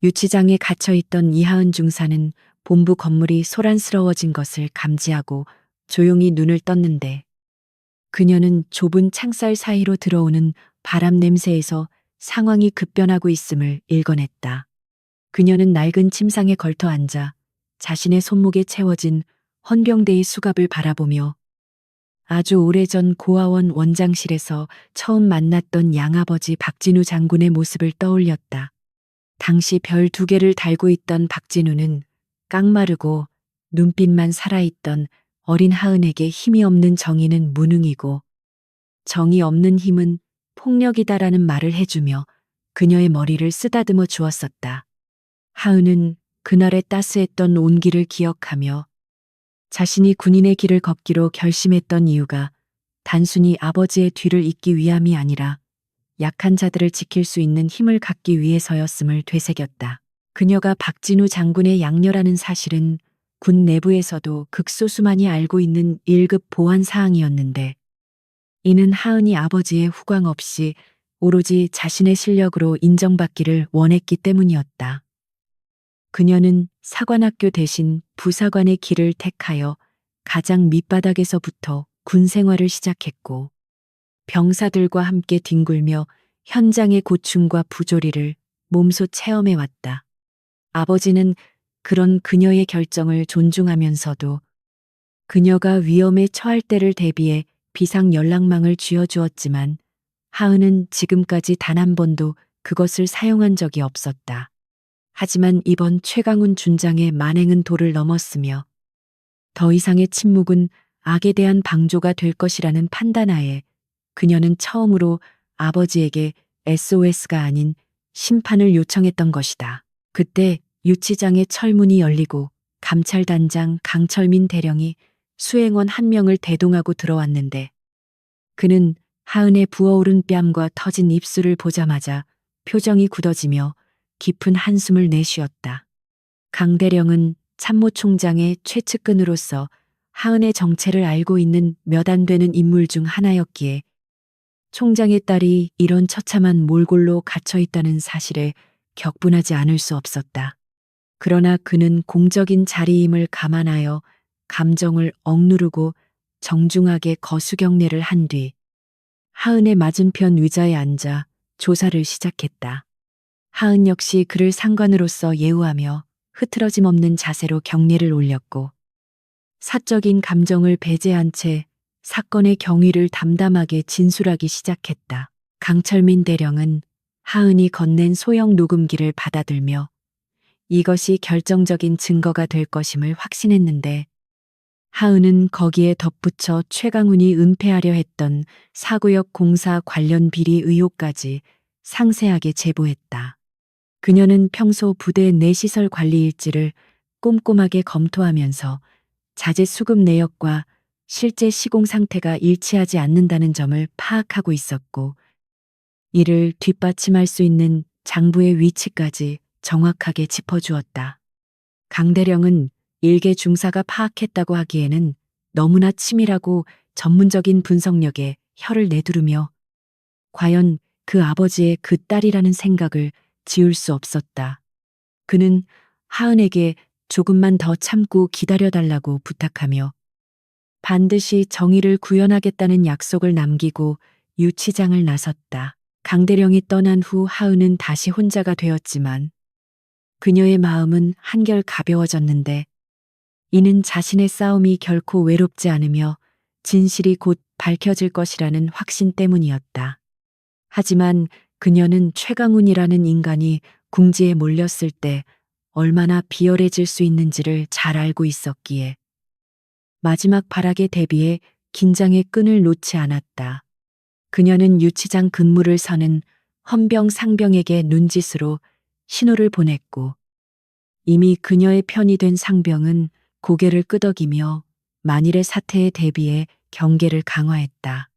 유치장에 갇혀있던 이하은 중사는 본부 건물이 소란스러워진 것을 감지하고 조용히 눈을 떴는데 그녀는 좁은 창살 사이로 들어오는 바람 냄새에서 상황이 급변하고 있음을 일궈냈다. 그녀는 낡은 침상에 걸터 앉아 자신의 손목에 채워진 헌병대의 수갑을 바라보며 아주 오래전 고아원 원장실에서 처음 만났던 양아버지 박진우 장군의 모습을 떠올렸다. 당시 별 2개를 달고 있던 박진우는 깡마르고 눈빛만 살아있던 어린 하은에게 힘이 없는 정의는 무능이고 정이 없는 힘은 폭력이다라는 말을 해주며 그녀의 머리를 쓰다듬어 주었었다. 하은은 그날의 따스했던 온기를 기억하며 자신이 군인의 길을 걷기로 결심했던 이유가 단순히 아버지의 뒤를 잇기 위함이 아니라 약한 자들을 지킬 수 있는 힘을 갖기 위해서였음을 되새겼다. 그녀가 박진우 장군의 양녀라는 사실은 군 내부에서도 극소수만이 알고 있는 1급 보안 사항이었는데, 이는 하은이 아버지의 후광 없이 오로지 자신의 실력으로 인정받기를 원했기 때문이었다. 그녀는 사관학교 대신 부사관의 길을 택하여 가장 밑바닥에서부터 군 생활을 시작했고, 병사들과 함께 뒹굴며 현장의 고충과 부조리를 몸소 체험해 왔다. 아버지는 그런 그녀의 결정을 존중하면서도 그녀가 위험에 처할 때를 대비해 비상 연락망을 쥐어주었지만, 하은은 지금까지 단 한 번도 그것을 사용한 적이 없었다. 하지만 이번 최강훈 준장의 만행은 도를 넘었으며, 더 이상의 침묵은 악에 대한 방조가 될 것이라는 판단하에 그녀는 처음으로 아버지에게 SOS가 아닌 심판을 요청했던 것이다. 그때 유치장의 철문이 열리고 감찰단장 강철민 대령이 수행원 한 명을 대동하고 들어왔는데, 그는 하은의 부어오른 뺨과 터진 입술을 보자마자 표정이 굳어지며 깊은 한숨을 내쉬었다. 강 대령은 참모총장의 최측근으로서 하은의 정체를 알고 있는 몇 안 되는 인물 중 하나였기에 총장의 딸이 이런 처참한 몰골로 갇혀 있다는 사실에 격분하지 않을 수 없었다. 그러나 그는 공적인 자리임을 감안하여 감정을 억누르고 정중하게 거수경례를 한 뒤 하은의 맞은편 의자에 앉아 조사를 시작했다. 하은 역시 그를 상관으로서 예우하며 흐트러짐 없는 자세로 경례를 올렸고, 사적인 감정을 배제한 채 사건의 경위를 담담하게 진술하기 시작했다. 강철민 대령은 하은이 건넨 소형 녹음기를 받아들며 이것이 결정적인 증거가 될 것임을 확신했는데, 하은은 거기에 덧붙여 최강훈이 은폐하려 했던 사구역 공사 관련 비리 의혹까지 상세하게 제보했다. 그녀는 평소 부대 내 시설 관리 일지를 꼼꼼하게 검토하면서 자재 수급 내역과 실제 시공 상태가 일치하지 않는다는 점을 파악하고 있었고, 이를 뒷받침할 수 있는 장부의 위치까지 정확하게 짚어주었다. 강 대령은 일개 중사가 파악했다고 하기에는 너무나 치밀하고 전문적인 분석력에 혀를 내두르며 과연 그 아버지의 그 딸이라는 생각을 지울 수 없었다. 그는 하은에게 조금만 더 참고 기다려달라고 부탁하며 반드시 정의를 구현하겠다는 약속을 남기고 유치장을 나섰다. 강대령이 떠난 후 하은은 다시 혼자가 되었지만 그녀의 마음은 한결 가벼워졌는데, 이는 자신의 싸움이 결코 외롭지 않으며 진실이 곧 밝혀질 것이라는 확신 때문이었다. 하지만 그녀는 최강훈이라는 인간이 궁지에 몰렸을 때 얼마나 비열해질 수 있는지를 잘 알고 있었기에 마지막 발악에 대비해 긴장의 끈을 놓지 않았다. 그녀는 유치장 근무를 서는 헌병 상병에게 눈짓으로 신호를 보냈고, 이미 그녀의 편이 된 상병은 고개를 끄덕이며 만일의 사태에 대비해 경계를 강화했다.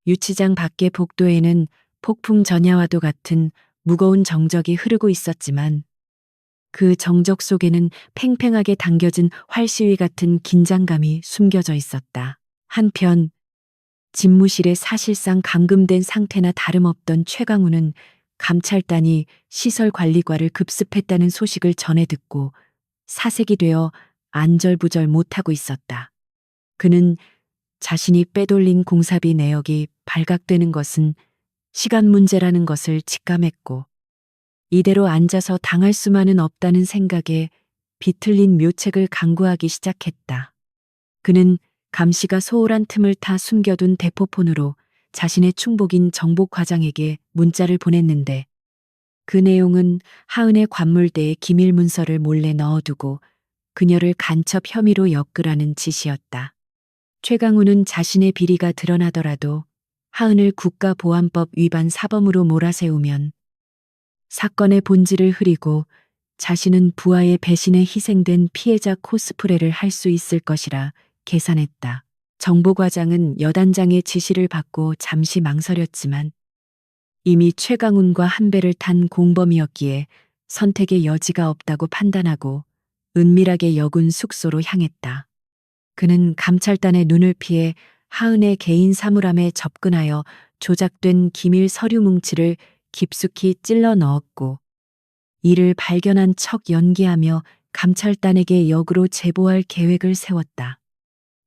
유치장 밖의 복도에는 폭풍 전야와도 같은 무거운 정적이 흐르고 있었지만, 그 정적 속에는 팽팽하게 당겨진 활시위 같은 긴장감이 숨겨져 있었다. 한편 집무실에 사실상 감금된 상태나 다름없던 최강훈은 감찰단이 시설관리과를 급습했다는 소식을 전해 듣고 사색이 되어 안절부절 못하고 있었다. 그는 자신이 빼돌린 공사비 내역이 발각되는 것은 시간 문제라는 것을 직감했고, 이대로 앉아서 당할 수만은 없다는 생각에 비틀린 묘책을 강구하기 시작했다. 그는 감시가 소홀한 틈을 타 숨겨둔 대포폰으로 자신의 충복인 정복 과장에게 문자를 보냈는데, 그 내용은 하은의 관물대에 기밀 문서를 몰래 넣어두고 그녀를 간첩 혐의로 엮으라는 지시였다. 최강훈은 자신의 비리가 드러나더라도 하은을 국가보안법 위반 사범으로 몰아세우면 사건의 본질을 흐리고 자신은 부하의 배신에 희생된 피해자 코스프레를 할 수 있을 것이라 계산했다. 정보과장은 여단장의 지시를 받고 잠시 망설였지만 이미 최강훈과 한 배를 탄 공범이었기에 선택의 여지가 없다고 판단하고 은밀하게 여군 숙소로 향했다. 그는 감찰단의 눈을 피해 하은의 개인 사물함에 접근하여 조작된 기밀 서류 뭉치를 깊숙이 찔러 넣었고 이를 발견한 척 연기하며 감찰단에게 역으로 제보할 계획을 세웠다.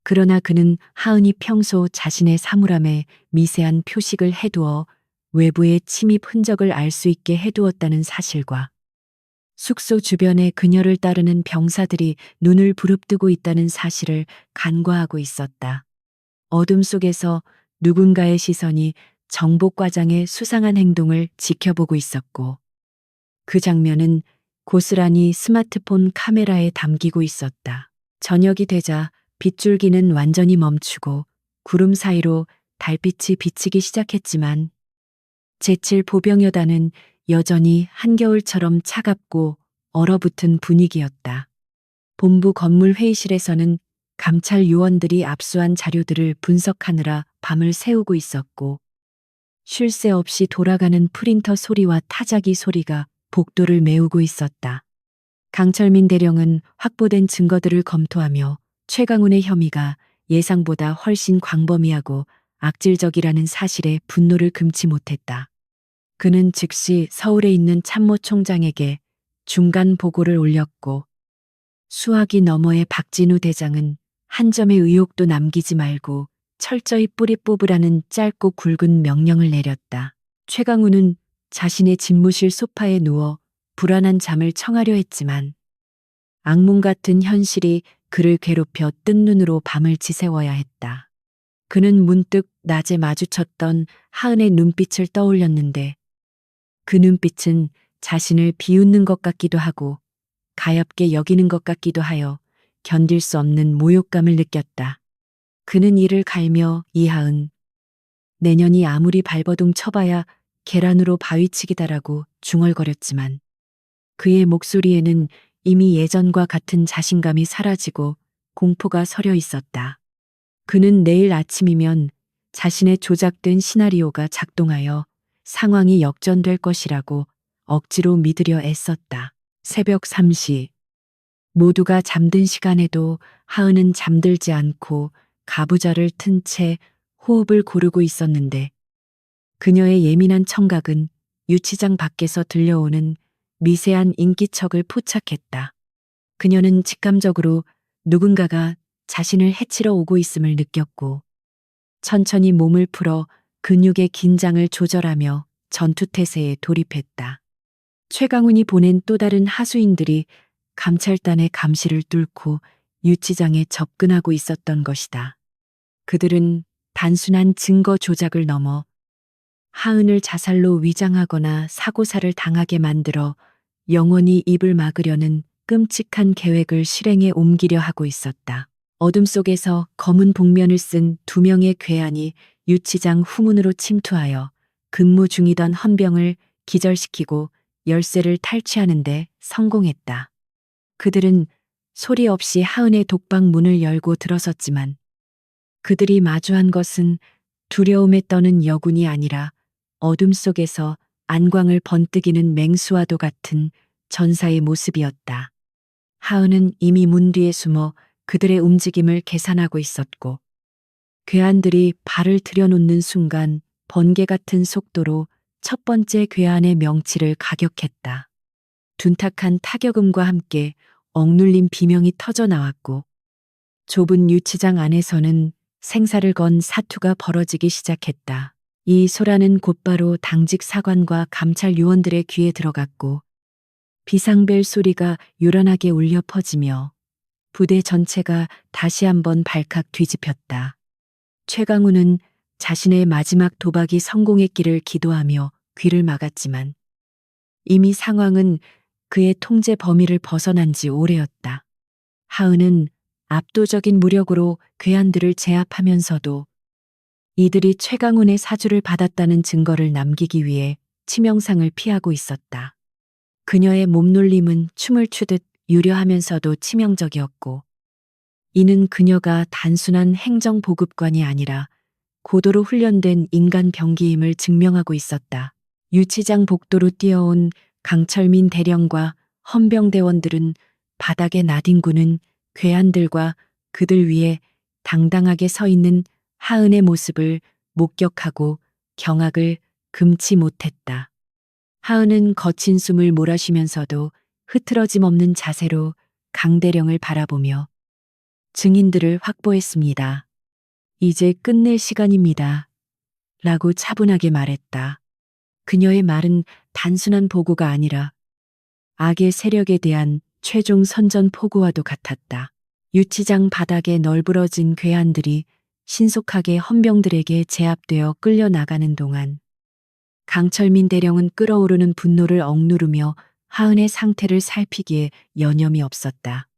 그러나 그는 하은이 평소 자신의 사물함에 미세한 표식을 해두어 외부의 침입 흔적을 알 수 있게 해두었다는 사실과 숙소 주변에 그녀를 따르는 병사들이 눈을 부릅뜨고 있다는 사실을 간과하고 있었다. 어둠 속에서 누군가의 시선이 정보과장의 수상한 행동을 지켜보고 있었고 그 장면은 고스란히 스마트폰 카메라에 담기고 있었다. 저녁이 되자 빗줄기는 완전히 멈추고 구름 사이로 달빛이 비치기 시작했지만 제칠 보병여단은 여전히 한겨울처럼 차갑고 얼어붙은 분위기였다. 본부 건물 회의실에서는 감찰 요원들이 압수한 자료들을 분석하느라 밤을 새우고 있었고 쉴 새 없이 돌아가는 프린터 소리와 타자기 소리가 복도를 메우고 있었다. 강철민 대령은 확보된 증거들을 검토하며 최강훈의 혐의가 예상보다 훨씬 광범위하고 악질적이라는 사실에 분노를 금치 못했다. 그는 즉시 서울에 있는 참모총장에게 중간 보고를 올렸고 수화기 너머의 박진우 대장은 한 점의 의혹도 남기지 말고 철저히 뿌리 뽑으라는 짧고 굵은 명령을 내렸다. 최강훈은 자신의 집무실 소파에 누워 불안한 잠을 청하려 했지만 악몽 같은 현실이 그를 괴롭혀 뜬 눈으로 밤을 지새워야 했다. 그는 문득 낮에 마주쳤던 하은의 눈빛을 떠올렸는데 그 눈빛은 자신을 비웃는 것 같기도 하고 가엾게 여기는 것 같기도 하여 견딜 수 없는 모욕감을 느꼈다. 그는 이를 갈며 이하은, 내년이 아무리 발버둥 쳐봐야 계란으로 바위치기다라고 중얼거렸지만 그의 목소리에는 이미 예전과 같은 자신감이 사라지고 공포가 서려 있었다. 그는 내일 아침이면 자신의 조작된 시나리오가 작동하여 상황이 역전될 것이라고 억지로 믿으려 애썼다. 새벽 3시. 모두가 잠든 시간에도 하은은 잠들지 않고 가부좌를 튼 채 호흡을 고르고 있었는데 그녀의 예민한 청각은 유치장 밖에서 들려오는 미세한 인기척을 포착했다. 그녀는 직감적으로 누군가가 자신을 해치러 오고 있음을 느꼈고 천천히 몸을 풀어 근육의 긴장을 조절하며 전투태세에 돌입했다. 최강훈이 보낸 또 다른 하수인들이 감찰단의 감시를 뚫고 유치장에 접근하고 있었던 것이다. 그들은 단순한 증거 조작을 넘어 하은을 자살로 위장하거나 사고사를 당하게 만들어 영원히 입을 막으려는 끔찍한 계획을 실행에 옮기려 하고 있었다. 어둠 속에서 검은 복면을 쓴 두 명의 괴한이 유치장 후문으로 침투하여 근무 중이던 헌병을 기절시키고 열쇠를 탈취하는데 성공했다. 그들은 소리 없이 하은의 독방 문을 열고 들어섰지만 그들이 마주한 것은 두려움에 떠는 여군이 아니라 어둠 속에서 안광을 번뜩이는 맹수와도 같은 전사의 모습이었다. 하은은 이미 문 뒤에 숨어 그들의 움직임을 계산하고 있었고 괴한들이 발을 들여놓는 순간 번개 같은 속도로 첫 번째 괴한의 명치를 가격했다. 둔탁한 타격음과 함께 억눌린 비명이 터져 나왔고 좁은 유치장 안에서는 생사를 건 사투가 벌어지기 시작했다. 이 소란은 곧바로 당직 사관과 감찰 요원들의 귀에 들어갔고 비상벨 소리가 요란하게 울려 퍼지며 부대 전체가 다시 한번 발칵 뒤집혔다. 최강훈은 자신의 마지막 도박이 성공했기를 기도하며 귀를 막았지만 이미 상황은 그의 통제 범위를 벗어난 지 오래였다. 하은은 압도적인 무력으로 괴한들을 제압하면서도 이들이 최강훈의 사주를 받았다는 증거를 남기기 위해 치명상을 피하고 있었다. 그녀의 몸놀림은 춤을 추듯 유려하면서도 치명적이었고, 이는 그녀가 단순한 행정보급관이 아니라 고도로 훈련된 인간 병기임을 증명하고 있었다. 유치장 복도로 뛰어온 강철민 대령과 헌병대원들은 바닥에 나뒹구는 괴한들과 그들 위에 당당하게 서 있는 하은의 모습을 목격하고 경악을 금치 못했다. 하은은 거친 숨을 몰아쉬면서도 흐트러짐 없는 자세로 강대령을 바라보며 증인들을 확보했습니다. 이제 끝낼 시간입니다. 라고 차분하게 말했다. 그녀의 말은 단순한 보고가 아니라 악의 세력에 대한 최종 선전포고와도 같았다. 유치장 바닥에 널브러진 괴한들이 신속하게 헌병들에게 제압되어 끌려나가는 동안 강철민 대령은 끓어오르는 분노를 억누르며 하은의 상태를 살피기에 여념이 없었다.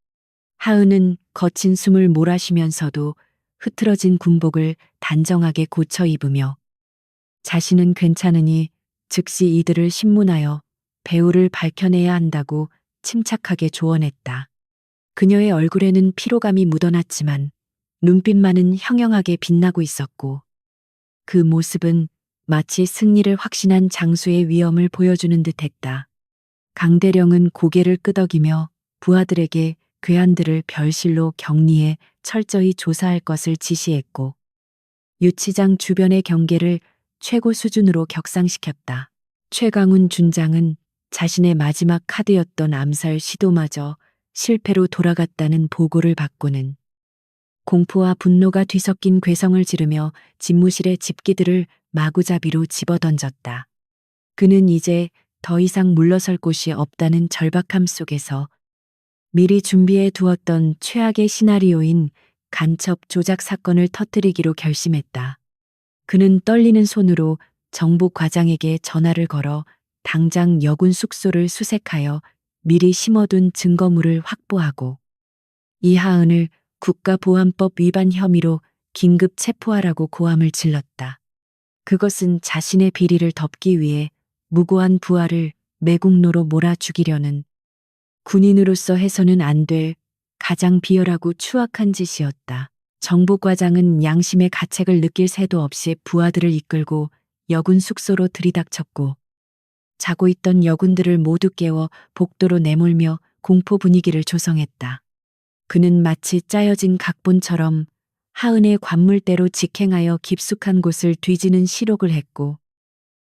하은은 거친 숨을 몰아쉬면서도 흐트러진 군복을 단정하게 고쳐 입으며 자신은 괜찮으니 즉시 이들을 신문하여 배후를 밝혀내야 한다고 침착하게 조언했다. 그녀의 얼굴에는 피로감이 묻어났지만 눈빛만은 형형하게 빛나고 있었고, 그 모습은 마치 승리를 확신한 장수의 위엄을 보여주는 듯했다. 강대령은 고개를 끄덕이며 부하들에게 괴한들을 별실로 격리해 철저히 조사할 것을 지시했고, 유치장 주변의 경계를 최고 수준으로 격상시켰다. 최강훈 준장은 자신의 마지막 카드였던 암살 시도마저 실패로 돌아갔다는 보고를 받고는 공포와 분노가 뒤섞인 괴성을 지르며 집무실의 집기들을 마구잡이로 집어던졌다. 그는 이제 더 이상 물러설 곳이 없다는 절박함 속에서 미리 준비해 두었던 최악의 시나리오인 간첩 조작 사건을 터뜨리기로 결심했다. 그는 떨리는 손으로 정부 과장에게 전화를 걸어 당장 여군 숙소를 수색하여 미리 심어둔 증거물을 확보하고 이하은을 국가보안법 위반 혐의로 긴급 체포하라고 고함을 질렀다. 그것은 자신의 비리를 덮기 위해 무고한 부하를 매국노로 몰아 죽이려는 군인으로서 해서는 안 될 가장 비열하고 추악한 짓이었다. 정보과장은 양심의 가책을 느낄 새도 없이 부하들을 이끌고 여군 숙소로 들이닥쳤고, 자고 있던 여군들을 모두 깨워 복도로 내몰며 공포 분위기를 조성했다. 그는 마치 짜여진 각본처럼 하은의 관물대로 직행하여 깊숙한 곳을 뒤지는 시록을 했고,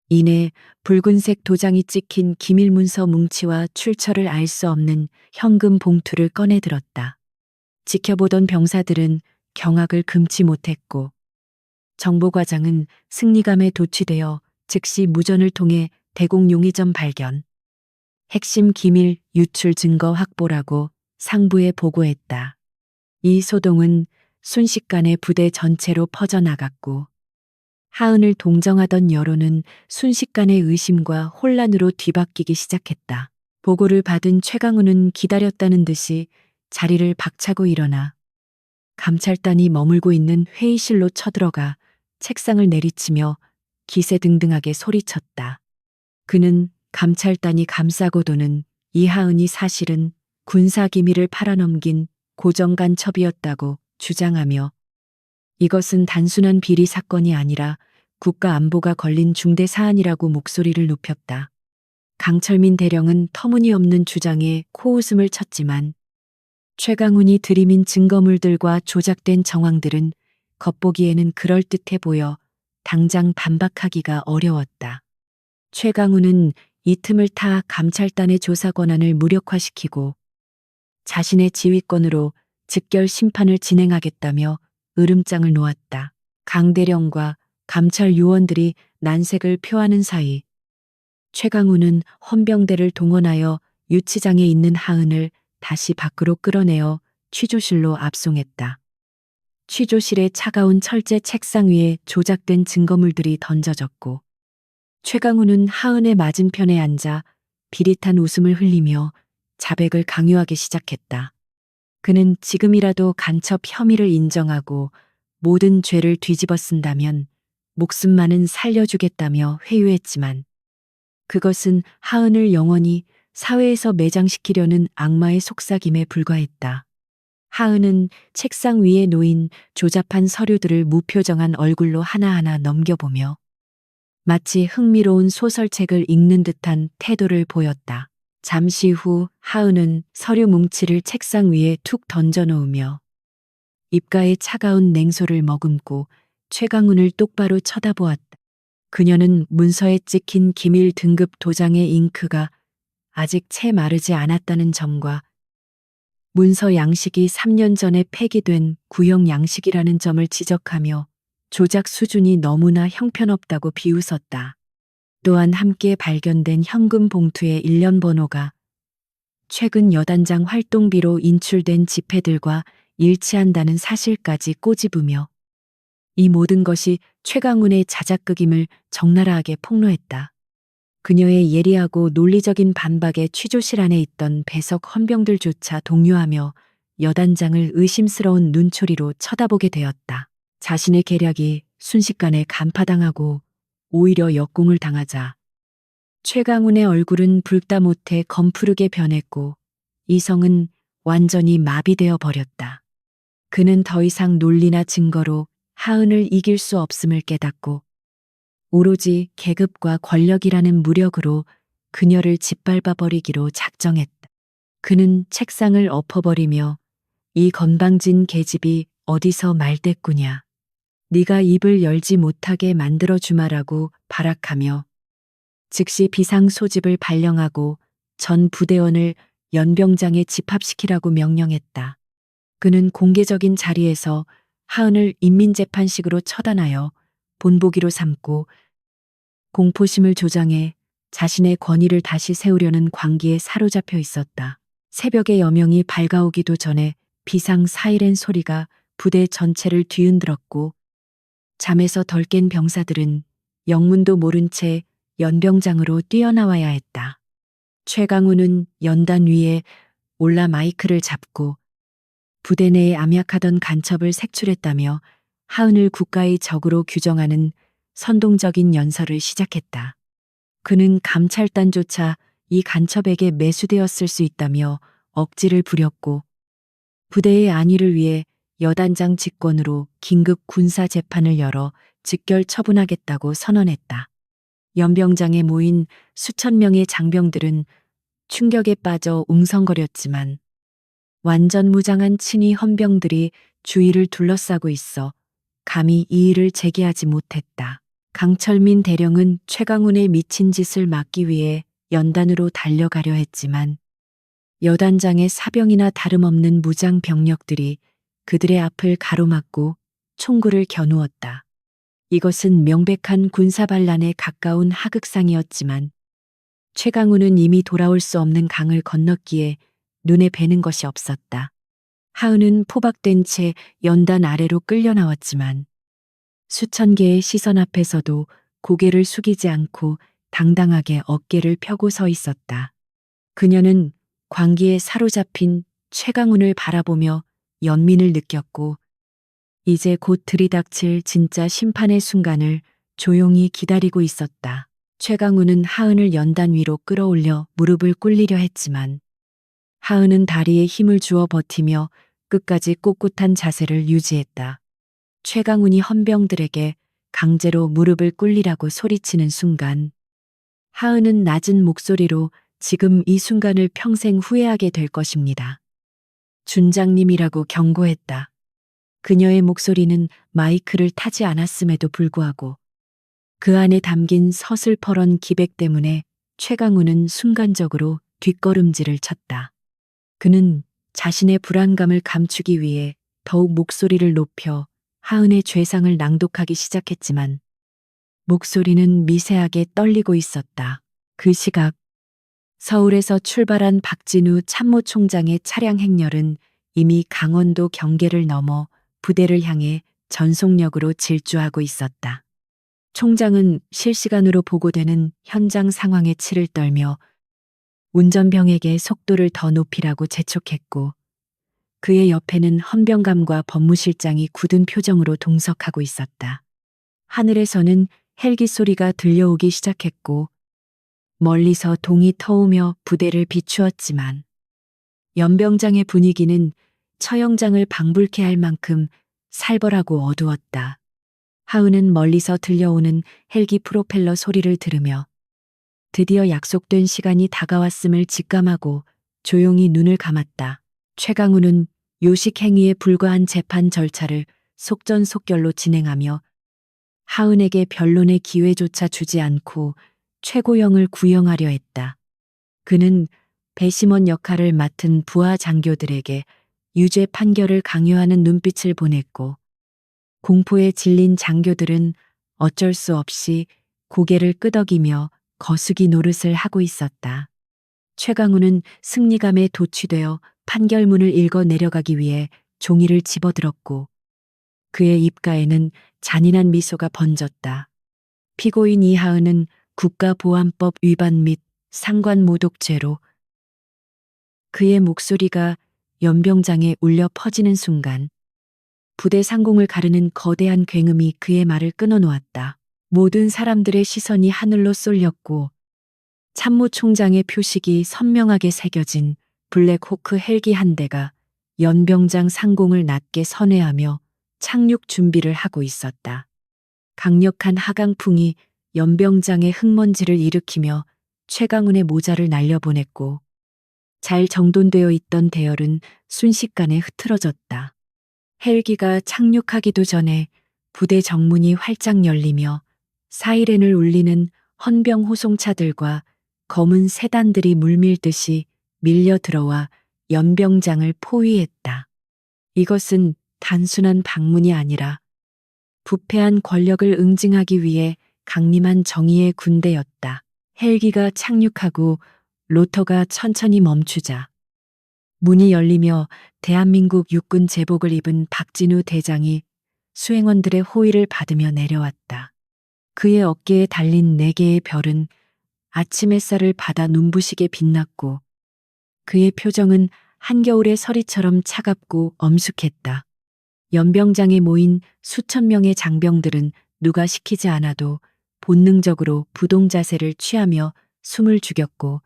이내 붉은색 도장이 찍힌 기밀문서 뭉치와 출처를 알 수 없는 현금 봉투를 꺼내 들었다. 지켜보던 병사들은 경악을 금치 못했고, 정보과장은 승리감에 도취되어 즉시 무전을 통해 대공 용의점 발견, 핵심 기밀 유출 증거 확보라고 상부에 보고했다. 이 소동은 순식간에 부대 전체로 퍼져나갔고, 하은을 동정하던 여론은 순식간에 의심과 혼란으로 뒤바뀌기 시작했다. 보고를 받은 최강훈은 기다렸다는 듯이 자리를 박차고 일어나 감찰단이 머물고 있는 회의실로 쳐들어가 책상을 내리치며 기세등등하게 소리쳤다. 그는 감찰단이 감싸고 도는 이하은이 사실은 군사기밀을 팔아넘긴 고정간첩이었다고 주장하며, 이것은 단순한 비리 사건이 아니라 국가 안보가 걸린 중대 사안이라고 목소리를 높였다. 강철민 대령은 터무니없는 주장에 코웃음을 쳤지만 최강훈이 들이민 증거물들과 조작된 정황들은 겉보기에는 그럴듯해 보여 당장 반박하기가 어려웠다. 최강훈은 이 틈을 타 감찰단의 조사 권한을 무력화시키고 자신의 지휘권으로 즉결 심판을 진행하겠다며 으름장을 놓았다. 강대령과 감찰 요원들이 난색을 표하는 사이 최강훈은 헌병대를 동원하여 유치장에 있는 하은을 다시 밖으로 끌어내어 취조실로 압송했다. 취조실의 차가운 철제 책상 위에 조작된 증거물들이 던져졌고, 최강훈은 하은의 맞은편에 앉아 비릿한 웃음을 흘리며 자백을 강요하기 시작했다. 그는 지금이라도 간첩 혐의를 인정하고 모든 죄를 뒤집어 쓴다면 목숨만은 살려주겠다며 회유했지만, 그것은 하은을 영원히 사회에서 매장시키려는 악마의 속삭임에 불과했다. 하은은 책상 위에 놓인 조잡한 서류들을 무표정한 얼굴로 하나하나 넘겨보며 마치 흥미로운 소설책을 읽는 듯한 태도를 보였다. 잠시 후 하은은 서류 뭉치를 책상 위에 툭 던져 놓으며 입가에 차가운 냉소를 머금고 최강훈을 똑바로 쳐다보았다. 그녀는 문서에 찍힌 기밀 등급 도장의 잉크가 아직 채 마르지 않았다는 점과 문서 양식이 3년 전에 폐기된 구형 양식이라는 점을 지적하며 조작 수준이 너무나 형편없다고 비웃었다. 또한 함께 발견된 현금 봉투의 일련 번호가 최근 여단장 활동비로 인출된 지폐들과 일치한다는 사실까지 꼬집으며 이 모든 것이 최강훈의 자작극임을 적나라하게 폭로했다. 그녀의 예리하고 논리적인 반박에 취조실 안에 있던 배석 헌병들조차 동요하며 여단장을 의심스러운 눈초리로 쳐다보게 되었다. 자신의 계략이 순식간에 간파당하고 오히려 역공을 당하자 최강훈의 얼굴은 붉다 못해 검푸르게 변했고 이성은 완전히 마비되어 버렸다. 그는 더 이상 논리나 증거로 하은을 이길 수 없음을 깨닫고 오로지 계급과 권력이라는 무력으로 그녀를 짓밟아 버리기로 작정했다. 그는 책상을 엎어버리며 이 건방진 계집이 어디서 말대꾸냐. 네가 입을 열지 못하게 만들어 주마라고 발악하며 즉시 비상 소집을 발령하고 전 부대원을 연병장에 집합시키라고 명령했다. 그는 공개적인 자리에서 하은을 인민재판식으로 처단하여 본보기로 삼고 공포심을 조장해 자신의 권위를 다시 세우려는 광기에 사로잡혀 있었다. 새벽의 여명이 밝아오기도 전에 비상 사이렌 소리가 부대 전체를 뒤흔들었고 잠에서 덜 깬 병사들은 영문도 모른 채 연병장으로 뛰어나와야 했다. 최강훈은 연단 위에 올라 마이크를 잡고 부대 내에 암약하던 간첩을 색출했다며 하은을 국가의 적으로 규정하는 선동적인 연설을 시작했다. 그는 감찰단조차 이 간첩에게 매수되었을 수 있다며 억지를 부렸고 부대의 안위를 위해 여단장 직권으로 긴급 군사 재판을 열어 즉결 처분하겠다고 선언했다. 연병장에 모인 수천 명의 장병들은 충격에 빠져 웅성거렸지만 완전 무장한 친위 헌병들이 주위를 둘러싸고 있어 감히 이의를 제기하지 못했다. 강철민 대령은 최강훈의 미친 짓을 막기 위해 연단으로 달려가려 했지만 여단장의 사병이나 다름없는 무장 병력들이 그들의 앞을 가로막고 총구를 겨누었다. 이것은 명백한 군사반란에 가까운 하극상이었지만 최강훈은 이미 돌아올 수 없는 강을 건넜기에 눈에 뵈는 것이 없었다. 하은은 포박된 채 연단 아래로 끌려 나왔지만 수천 개의 시선 앞에서도 고개를 숙이지 않고 당당하게 어깨를 펴고 서 있었다. 그녀는 광기에 사로잡힌 최강훈을 바라보며 연민을 느꼈고 이제 곧 들이닥칠 진짜 심판의 순간을 조용히 기다리고 있었다. 최강훈은 하은을 연단 위로 끌어올려 무릎을 꿇리려 했지만 하은은 다리에 힘을 주어 버티며 끝까지 꼿꼿한 자세를 유지했다. 최강훈이 헌병들에게 강제로 무릎을 꿇리라고 소리치는 순간 하은은 낮은 목소리로 지금 이 순간을 평생 후회하게 될 것입니다. 준장님이라고 경고했다. 그녀의 목소리는 마이크를 타지 않았음에도 불구하고 그 안에 담긴 서슬퍼런 기백 때문에 최강훈은 순간적으로 뒷걸음질을 쳤다. 그는 자신의 불안감을 감추기 위해 더욱 목소리를 높여 하은의 죄상을 낭독하기 시작했지만 목소리는 미세하게 떨리고 있었다. 그 시각 서울에서 출발한 박진우 참모총장의 차량 행렬은 이미 강원도 경계를 넘어 부대를 향해 전속력으로 질주하고 있었다. 총장은 실시간으로 보고되는 현장 상황에 치를 떨며 운전병에게 속도를 더 높이라고 재촉했고 그의 옆에는 헌병감과 법무실장이 굳은 표정으로 동석하고 있었다. 하늘에서는 헬기 소리가 들려오기 시작했고 멀리서 동이 터오며 부대를 비추었지만 연병장의 분위기는 처형장을 방불케 할 만큼 살벌하고 어두웠다. 하은은 멀리서 들려오는 헬기 프로펠러 소리를 들으며 드디어 약속된 시간이 다가왔음을 직감하고 조용히 눈을 감았다. 최강우는 요식 행위에 불과한 재판 절차를 속전속결로 진행하며 하은에게 변론의 기회조차 주지 않고 최고형을 구형하려 했다. 그는 배심원 역할을 맡은 부하 장교들에게 유죄 판결을 강요하는 눈빛을 보냈고 공포에 질린 장교들은 어쩔 수 없이 고개를 끄덕이며 거수기 노릇을 하고 있었다. 최강우는 승리감에 도취되어 판결문을 읽어 내려가기 위해 종이를 집어들었고 그의 입가에는 잔인한 미소가 번졌다. 피고인 이하은은 국가보안법 위반 및 상관모독죄로. 그의 목소리가 연병장에 울려 퍼지는 순간 부대 상공을 가르는 거대한 굉음이 그의 말을 끊어놓았다. 모든 사람들의 시선이 하늘로 쏠렸고 참모총장의 표식이 선명하게 새겨진 블랙호크 헬기 한 대가 연병장 상공을 낮게 선회하며 착륙 준비를 하고 있었다. 강력한 하강풍이 연병장의 흙먼지를 일으키며 최강훈의 모자를 날려보냈고 잘 정돈되어 있던 대열은 순식간에 흐트러졌다. 헬기가 착륙하기도 전에 부대 정문이 활짝 열리며 사이렌을 울리는 헌병 호송차들과 검은 세단들이 물밀듯이 밀려 들어와 연병장을 포위했다. 이것은 단순한 방문이 아니라 부패한 권력을 응징하기 위해 강림한 정의의 군대였다. 헬기가 착륙하고 로터가 천천히 멈추자 문이 열리며 대한민국 육군 제복을 입은 박진우 대장이 수행원들의 호의를 받으며 내려왔다. 그의 어깨에 달린 4개의 별은 아침 햇살을 받아 눈부시게 빛났고 그의 표정은 한겨울의 서리처럼 차갑고 엄숙했다. 연병장에 모인 수천 명의 장병들은 누가 시키지 않아도 본능적으로 부동자세를 취하며 숨을 죽였고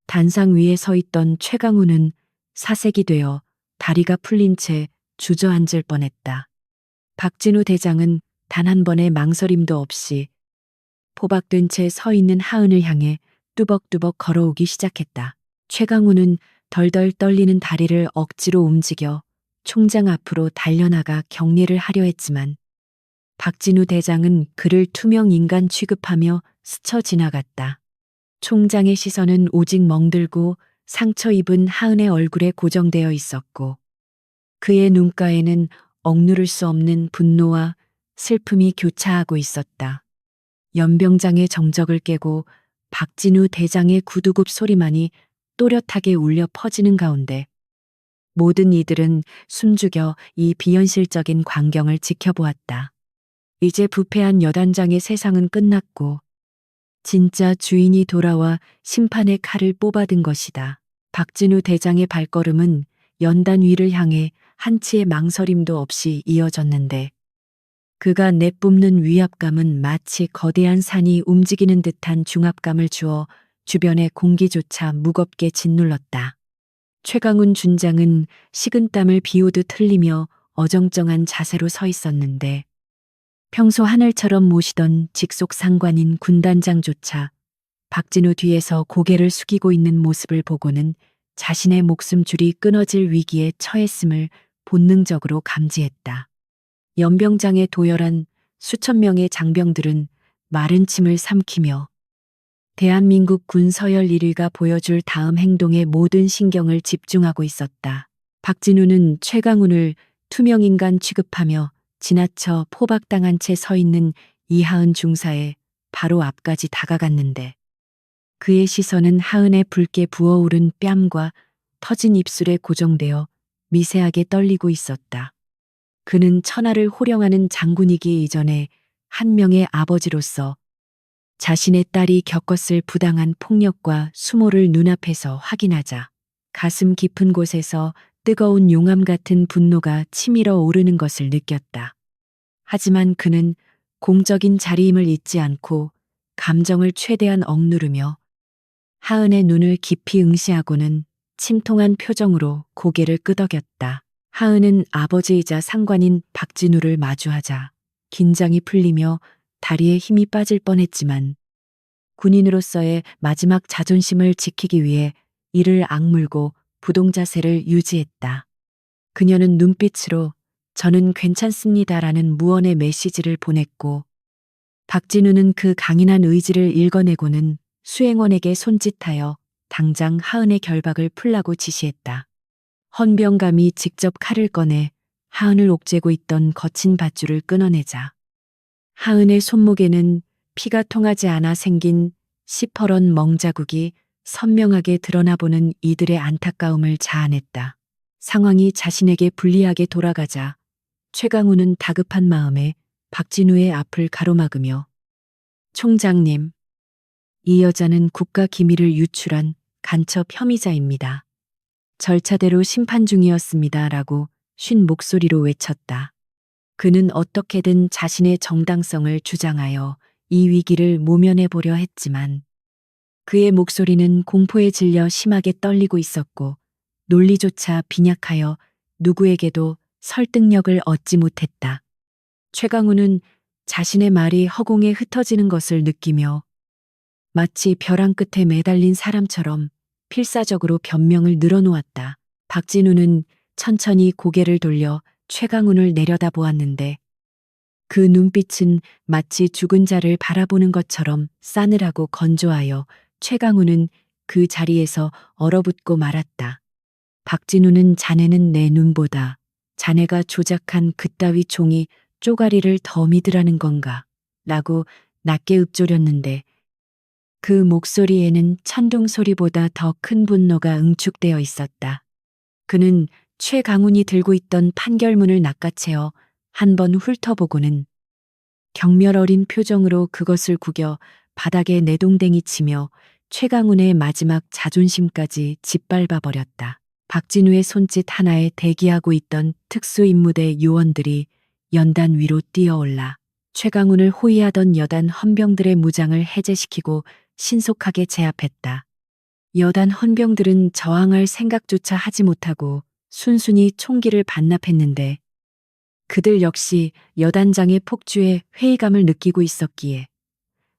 단상 위에 서 있던 최강우는 사색이 되어 다리가 풀린 채 주저앉을 뻔했다. 박진우 대장은 단 한 번의 망설임도 없이 포박된 채 서 있는 하은을 향해 뚜벅뚜벅 걸어오기 시작했다. 최강우는 덜덜 떨리는 다리를 억지로 움직여 총장 앞으로 달려나가 격리를 하려 했지만 박진우 대장은 그를 투명 인간 취급하며 스쳐 지나갔다. 총장의 시선은 오직 멍들고 상처 입은 하은의 얼굴에 고정되어 있었고 그의 눈가에는 억누를 수 없는 분노와 슬픔이 교차하고 있었다. 연병장의 정적을 깨고 박진우 대장의 구두굽 소리만이 또렷하게 울려 퍼지는 가운데 모든 이들은 숨죽여 이 비현실적인 광경을 지켜보았다. 이제 부패한 여단장의 세상은 끝났고 진짜 주인이 돌아와 심판의 칼을 뽑아든 것이다. 박진우 대장의 발걸음은 연단 위를 향해 한치의 망설임도 없이 이어졌는데 그가 내뿜는 위압감은 마치 거대한 산이 움직이는 듯한 중압감을 주어 주변의 공기조차 무겁게 짓눌렀다. 최강훈 준장은 식은땀을 비오듯 흘리며 어정쩡한 자세로 서 있었는데 평소 하늘처럼 모시던 직속 상관인 군단장조차 박진우 뒤에서 고개를 숙이고 있는 모습을 보고는 자신의 목숨줄이 끊어질 위기에 처했음을 본능적으로 감지했다. 연병장에 도열한 수천 명의 장병들은 마른 침을 삼키며 대한민국 군 서열 1위가 보여줄 다음 행동에 모든 신경을 집중하고 있었다. 박진우는 최강훈을 투명인간 취급하며 지나쳐 포박당한 채 서 있는 이하은 중사의 바로 앞까지 다가갔는데 그의 시선은 하은의 붉게 부어오른 뺨과 터진 입술에 고정되어 미세하게 떨리고 있었다. 그는 천하를 호령하는 장군이기 이전에 한 명의 아버지로서 자신의 딸이 겪었을 부당한 폭력과 수모를 눈앞에서 확인하자 가슴 깊은 곳에서 뜨거운 용암 같은 분노가 치밀어 오르는 것을 느꼈다. 하지만 그는 공적인 자리임을 잊지 않고 감정을 최대한 억누르며 하은의 눈을 깊이 응시하고는 침통한 표정으로 고개를 끄덕였다. 하은은 아버지이자 상관인 박진우를 마주하자 긴장이 풀리며 다리에 힘이 빠질 뻔했지만 군인으로서의 마지막 자존심을 지키기 위해 이를 악물고 부동자세를 유지했다. 그녀는 눈빛으로 저는 괜찮습니다라는 무언의 메시지를 보냈고 박진우는 그 강인한 의지를 읽어내고는 수행원에게 손짓하여 당장 하은의 결박을 풀라고 지시했다. 헌병감이 직접 칼을 꺼내 하은을 옥죄고 있던 거친 밧줄을 끊어내자 하은의 손목에는 피가 통하지 않아 생긴 시퍼런 멍자국이 선명하게 드러나 보는 이들의 안타까움을 자아냈다. 상황이 자신에게 불리하게 돌아가자 최강우는 다급한 마음에 박진우의 앞을 가로막으며 총장님, 이 여자는 국가 기밀을 유출한 간첩 혐의자입니다. 절차대로 심판 중이었습니다. 라고 쉰 목소리로 외쳤다. 그는 어떻게든 자신의 정당성을 주장하여 이 위기를 모면해 보려 했지만 그의 목소리는 공포에 질려 심하게 떨리고 있었고 논리조차 빈약하여 누구에게도 설득력을 얻지 못했다. 최강우는 자신의 말이 허공에 흩어지는 것을 느끼며 마치 벼랑 끝에 매달린 사람처럼 필사적으로 변명을 늘어놓았다. 박진우는 천천히 고개를 돌려 최강훈을 내려다보았는데 그 눈빛은 마치 죽은 자를 바라보는 것처럼 싸늘하고 건조하여 최강훈은 그 자리에서 얼어붙고 말았다. 박진우는 자네는 내 눈보다 자네가 조작한 그따위 종이 쪼가리를 더 믿으라는 건가? 라고 낮게 읊조렸는데 그 목소리에는 천둥 소리보다 더 큰 분노가 응축되어 있었다. 그는 최강훈이 들고 있던 판결문을 낚아채어 한 번 훑어보고는 경멸 어린 표정으로 그것을 구겨 바닥에 내동댕이 치며 최강훈의 마지막 자존심까지 짓밟아 버렸다. 박진우의 손짓 하나에 대기하고 있던 특수임무대 요원들이 연단 위로 뛰어올라 최강훈을 호위하던 여단 헌병들의 무장을 해제시키고 신속하게 제압했다. 여단 헌병들은 저항할 생각조차 하지 못하고 순순히 총기를 반납했는데 그들 역시 여단장의 폭주에 회의감을 느끼고 있었기에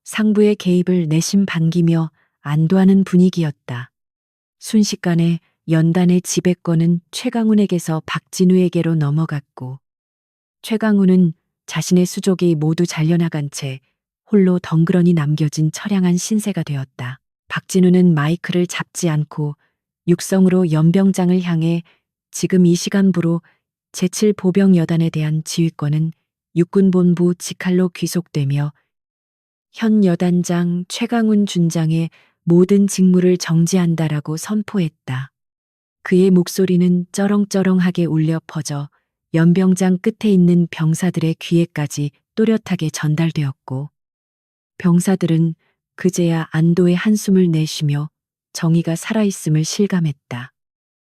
상부의 개입을 내심 반기며 안도하는 분위기였다. 순식간에 연단의 지배권은 최강훈에게서 박진우에게로 넘어갔고 최강훈은 자신의 수족이 모두 잘려나간 채 홀로 덩그러니 남겨진 처량한 신세가 되었다. 박진우는 마이크를 잡지 않고 육성으로 연병장을 향해 지금 이 시간부로 제7보병 여단에 대한 지휘권은 육군본부 직할로 귀속되며 현 여단장 최강훈 준장의 모든 직무를 정지한다라고 선포했다. 그의 목소리는 쩌렁쩌렁하게 울려 퍼져 연병장 끝에 있는 병사들의 귀에까지 또렷하게 전달되었고 병사들은 그제야 안도의 한숨을 내쉬며 정의가 살아있음을 실감했다.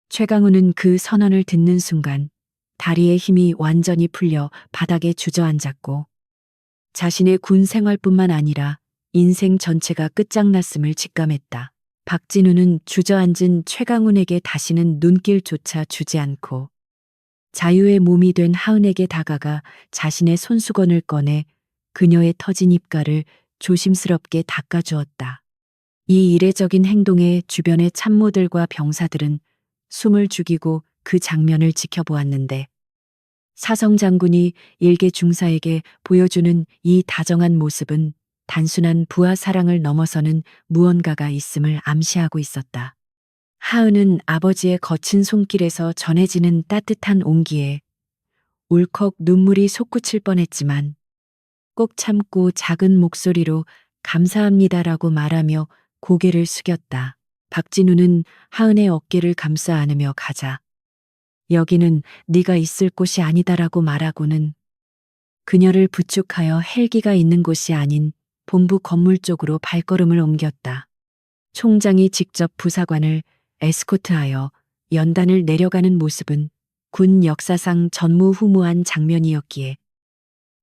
최강훈은 그 선언을 듣는 순간 다리의 힘이 완전히 풀려 바닥에 주저앉았고 자신의 군 생활뿐만 아니라 인생 전체가 끝장났음을 직감했다. 박진우는 주저앉은 최강훈에게 다시는 눈길조차 주지 않고 자유의 몸이 된 하은에게 다가가 자신의 손수건을 꺼내 그녀의 터진 입가를 조심스럽게 닦아주었다. 이 이례적인 행동에 주변의 참모들과 병사들은 숨을 죽이고 그 장면을 지켜보았는데 사성 장군이 일개 중사에게 보여주는 이 다정한 모습은 단순한 부하 사랑을 넘어서는 무언가가 있음을 암시하고 있었다. 하은은 아버지의 거친 손길에서 전해지는 따뜻한 온기에 울컥 눈물이 솟구칠 뻔했지만 꼭 참고 작은 목소리로 감사합니다라고 말하며 고개를 숙였다. 박진우는 하은의 어깨를 감싸 안으며 가자. 여기는 네가 있을 곳이 아니다라고 말하고는 그녀를 부축하여 헬기가 있는 곳이 아닌 본부 건물 쪽으로 발걸음을 옮겼다. 총장이 직접 부사관을 에스코트하여 연단을 내려가는 모습은 군 역사상 전무후무한 장면이었기에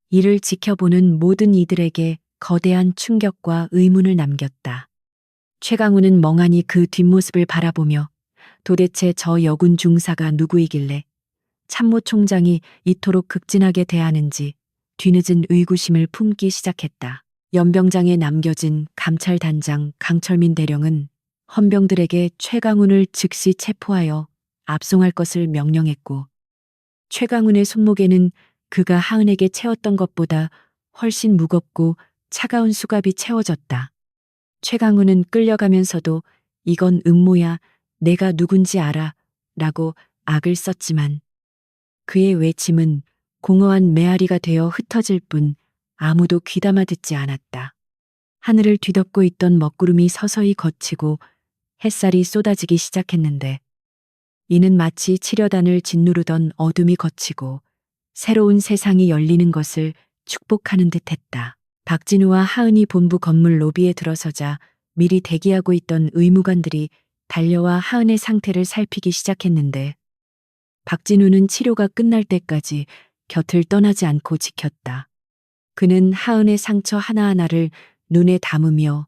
이를 지켜보는 모든 이들에게 거대한 충격과 의문을 남겼다. 최강우는 멍하니 그 뒷모습을 바라보며 도대체 저 여군 중사가 누구이길래 참모 총장이 이토록 극진하게 대하는지 뒤늦은 의구심을 품기 시작했다. 연병장에 남겨진 감찰단장 강철민 대령은 헌병들에게 최강훈을 즉시 체포하여 압송할 것을 명령했고, 최강훈의 손목에는 그가 하은에게 채웠던 것보다 훨씬 무겁고 차가운 수갑이 채워졌다. 최강훈은 끌려가면서도 이건 음모야, 내가 누군지 알아 라고 악을 썼지만 그의 외침은 공허한 메아리가 되어 흩어질 뿐 아무도 귀담아 듣지 않았다. 하늘을 뒤덮고 있던 먹구름이 서서히 걷히고 햇살이 쏟아지기 시작했는데, 이는 마치 치려단을 짓누르던 어둠이 걷히고 새로운 세상이 열리는 것을 축복하는 듯했다. 박진우와 하은이 본부 건물 로비에 들어서자 미리 대기하고 있던 의무관들이 달려와 하은의 상태를 살피기 시작했는데, 박진우는 치료가 끝날 때까지 곁을 떠나지 않고 지켰다. 그는 하은의 상처 하나하나를 눈에 담으며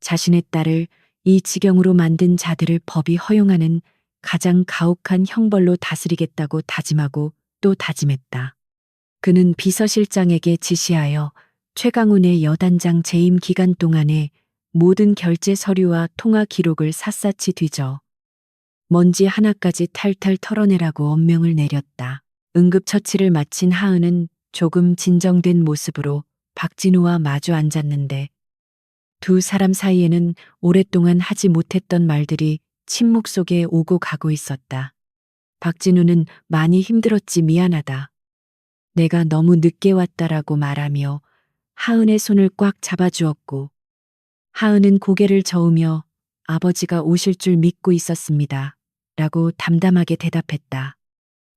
자신의 딸을 이 지경으로 만든 자들을 법이 허용하는 가장 가혹한 형벌로 다스리겠다고 다짐하고 또 다짐했다. 그는 비서실장에게 지시하여 최강훈의 여단장 재임 기간 동안에 모든 결제 서류와 통화 기록을 샅샅이 뒤져 먼지 하나까지 탈탈 털어내라고 엄명을 내렸다. 응급처치를 마친 하은은 조금 진정된 모습으로 박진우와 마주 앉았는데, 두 사람 사이에는 오랫동안 하지 못했던 말들이 침묵 속에 오고 가고 있었다. 박진우는 많이 힘들었지, 미안하다. 내가 너무 늦게 왔다라고 말하며 하은의 손을 꽉 잡아주었고, 하은은 고개를 저으며 아버지가 오실 줄 믿고 있었습니다 라고 담담하게 대답했다.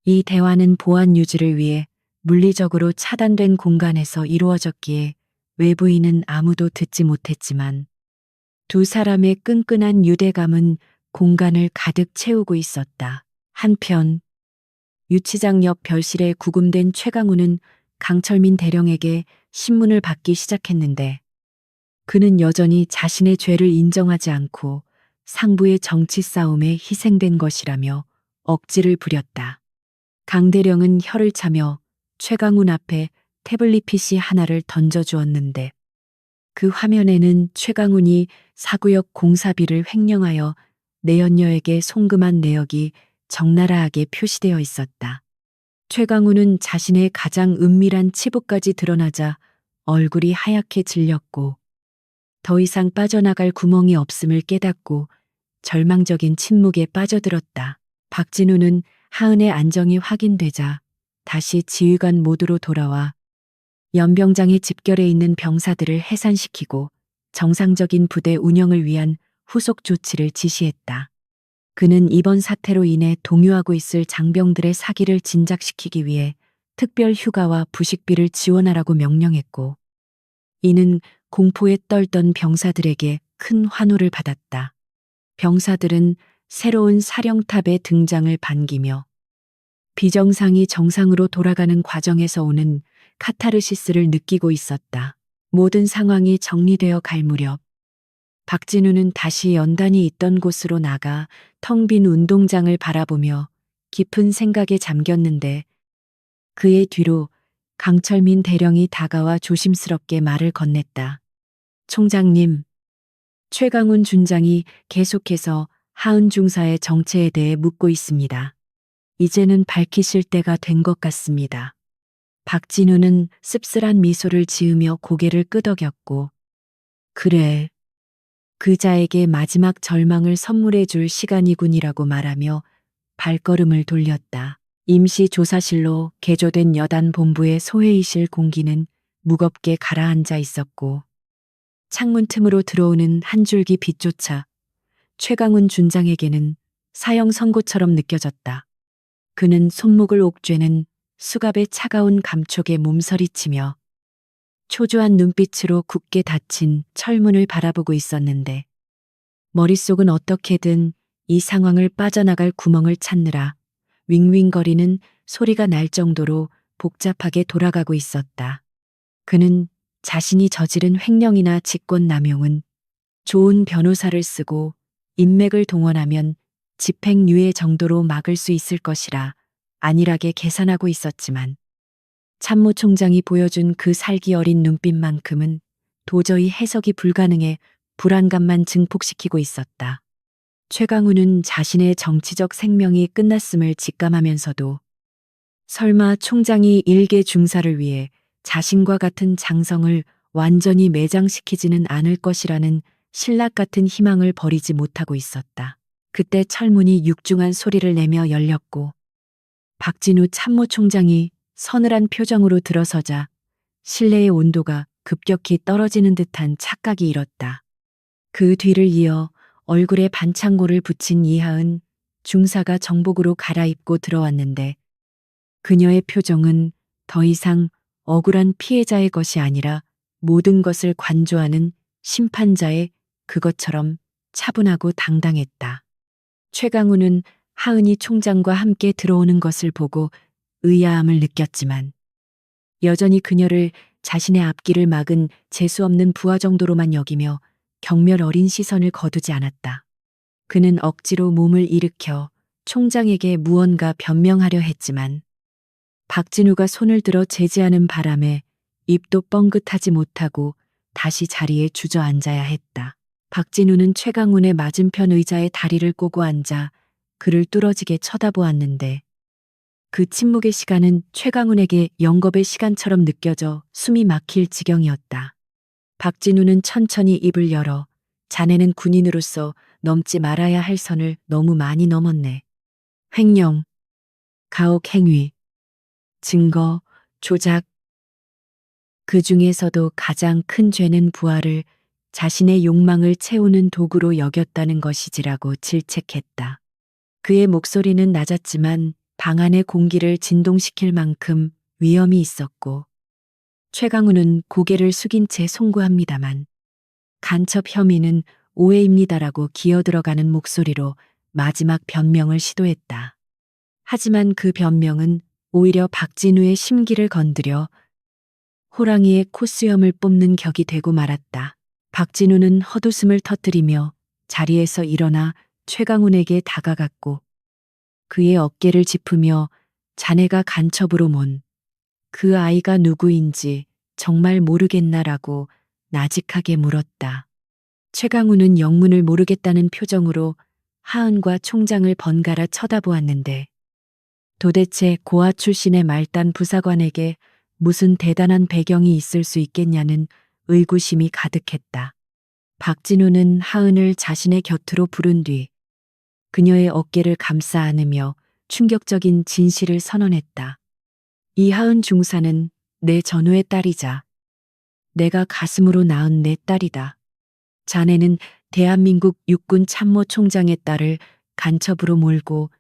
이 대화는 보안 유지를 위해 물리적으로 차단된 공간에서 이루어졌기에 외부인은 아무도 듣지 못했지만, 두 사람의 끈끈한 유대감은 공간을 가득 채우고 있었다. 한편 유치장 옆 별실에 구금된 최강우는 강철민 대령에게 신문을 받기 시작했는데, 그는 여전히 자신의 죄를 인정하지 않고 상부의 정치 싸움에 희생된 것이라며 억지를 부렸다. 강 대령은 혀를 차며 최강훈 앞에 태블릿 PC 하나를 던져주었는데, 그 화면에는 최강훈이 사구역 공사비를 횡령하여 내연녀에게 송금한 내역이 적나라하게 표시되어 있었다. 최강훈은 자신의 가장 은밀한 치부까지 드러나자 얼굴이 하얗게 질렸고, 더 이상 빠져나갈 구멍이 없음을 깨닫고 절망적인 침묵에 빠져들었다. 박진우는 하은의 안정이 확인되자 다시 지휘관 모드로 돌아와 연병장의 집결해 있는 병사들을 해산시키고 정상적인 부대 운영을 위한 후속 조치를 지시했다. 그는 이번 사태로 인해 동요하고 있을 장병들의 사기를 진작시키기 위해 특별 휴가와 부식비를 지원하라고 명령했고, 이는 공포에 떨던 병사들에게 큰 환호를 받았다. 병사들은 새로운 사령탑의 등장을 반기며 비정상이 정상으로 돌아가는 과정에서 오는 카타르시스를 느끼고 있었다. 모든 상황이 정리되어 갈 무렵 박진우는 다시 연단이 있던 곳으로 나가 텅 빈 운동장을 바라보며 깊은 생각에 잠겼는데, 그의 뒤로 강철민 대령이 다가와 조심스럽게 말을 건넸다. 총장님, 최강훈 준장이 계속해서 하은 중사의 정체에 대해 묻고 있습니다. 이제는 밝히실 때가 된 것 같습니다. 박진우는 씁쓸한 미소를 지으며 고개를 끄덕였고, 그래, 그자에게 마지막 절망을 선물해 줄 시간이군이라고 말하며 발걸음을 돌렸다. 임시 조사실로 개조된 여단 본부의 소회의실 공기는 무겁게 가라앉아 있었고, 창문 틈으로 들어오는 한 줄기 빛조차 최강훈 준장에게는 사형 선고처럼 느껴졌다. 그는 손목을 옥죄는 수갑의 차가운 감촉에 몸서리치며 초조한 눈빛으로 굳게 닫힌 철문을 바라보고 있었는데, 머릿속은 어떻게든 이 상황을 빠져나갈 구멍을 찾느라 윙윙거리는 소리가 날 정도로 복잡하게 돌아가고 있었다. 그는 자신이 저지른 횡령이나 직권남용은 좋은 변호사를 쓰고 인맥을 동원하면 집행유예 정도로 막을 수 있을 것이라 안일하게 계산하고 있었지만 참모총장이 보여준 그 살기 어린 눈빛만큼은 도저히 해석이 불가능해 불안감만 증폭시키고 있었다. 최강우는 자신의 정치적 생명이 끝났음을 직감하면서도 설마 총장이 일개 중사를 위해 자신과 같은 장성을 완전히 매장시키지는 않을 것이라는 신락 같은 희망을 버리지 못하고 있었다. 그때 철문이 육중한 소리를 내며 열렸고 박진우 참모총장이 서늘한 표정으로 들어서자 실내의 온도가 급격히 떨어지는 듯한 착각이 일었다. 그 뒤를 이어 얼굴에 반창고를 붙인 이하은 중사가 정복으로 갈아입고 들어왔는데 그녀의 표정은 더 이상 억울한 피해자의 것이 아니라 모든 것을 관조하는 심판자의 그것처럼 차분하고 당당했다. 최강우는 하은이 총장과 함께 들어오는 것을 보고 의아함을 느꼈지만 여전히 그녀를 자신의 앞길을 막은 재수없는 부하 정도로만 여기며 경멸 어린 시선을 거두지 않았다. 그는 억지로 몸을 일으켜 총장에게 무언가 변명하려 했지만 박진우가 손을 들어 제지하는 바람에 입도 뻥긋하지 못하고 다시 자리에 주저앉아야 했다. 박진우는 최강훈의 맞은편 의자에 다리를 꼬고 앉아 그를 뚫어지게 쳐다보았는데 그 침묵의 시간은 최강훈에게 영겁의 시간처럼 느껴져 숨이 막힐 지경이었다. 박진우는 천천히 입을 열어 자네는 군인으로서 넘지 말아야 할 선을 너무 많이 넘었네. 횡령, 가혹 행위, 증거, 조작. 그 중에서도 가장 큰 죄는 부하를 자신의 욕망을 채우는 도구로 여겼다는 것이지라고 질책했다. 그의 목소리는 낮았지만 방 안의 공기를 진동시킬 만큼 위험이 있었고 최강우는 고개를 숙인 채 송구합니다만 간첩 혐의는 오해입니다라고 기어들어가는 목소리로 마지막 변명을 시도했다. 하지만 그 변명은 오히려 박진우의 심기를 건드려 호랑이의 콧수염을 뽑는 격이 되고 말았다. 박진우는 헛웃음을 터뜨리며 자리에서 일어나 최강훈에게 다가갔고 그의 어깨를 짚으며 자네가 간첩으로 몬 그 아이가 누구인지 정말 모르겠나라고 나직하게 물었다. 최강훈은 영문을 모르겠다는 표정으로 하은과 총장을 번갈아 쳐다보았는데 도대체 고아 출신의 말단 부사관에게 무슨 대단한 배경이 있을 수 있겠냐는 의구심이 가득했다. 박진우는 하은을 자신의 곁으로 부른 뒤 그녀의 어깨를 감싸 안으며 충격적인 진실을 선언했다. 이하은 중사는 내 전우의 딸이자 내가 가슴으로 낳은 내 딸이다. 자네는 대한민국 육군 참모총장의 딸을 간첩으로 몰고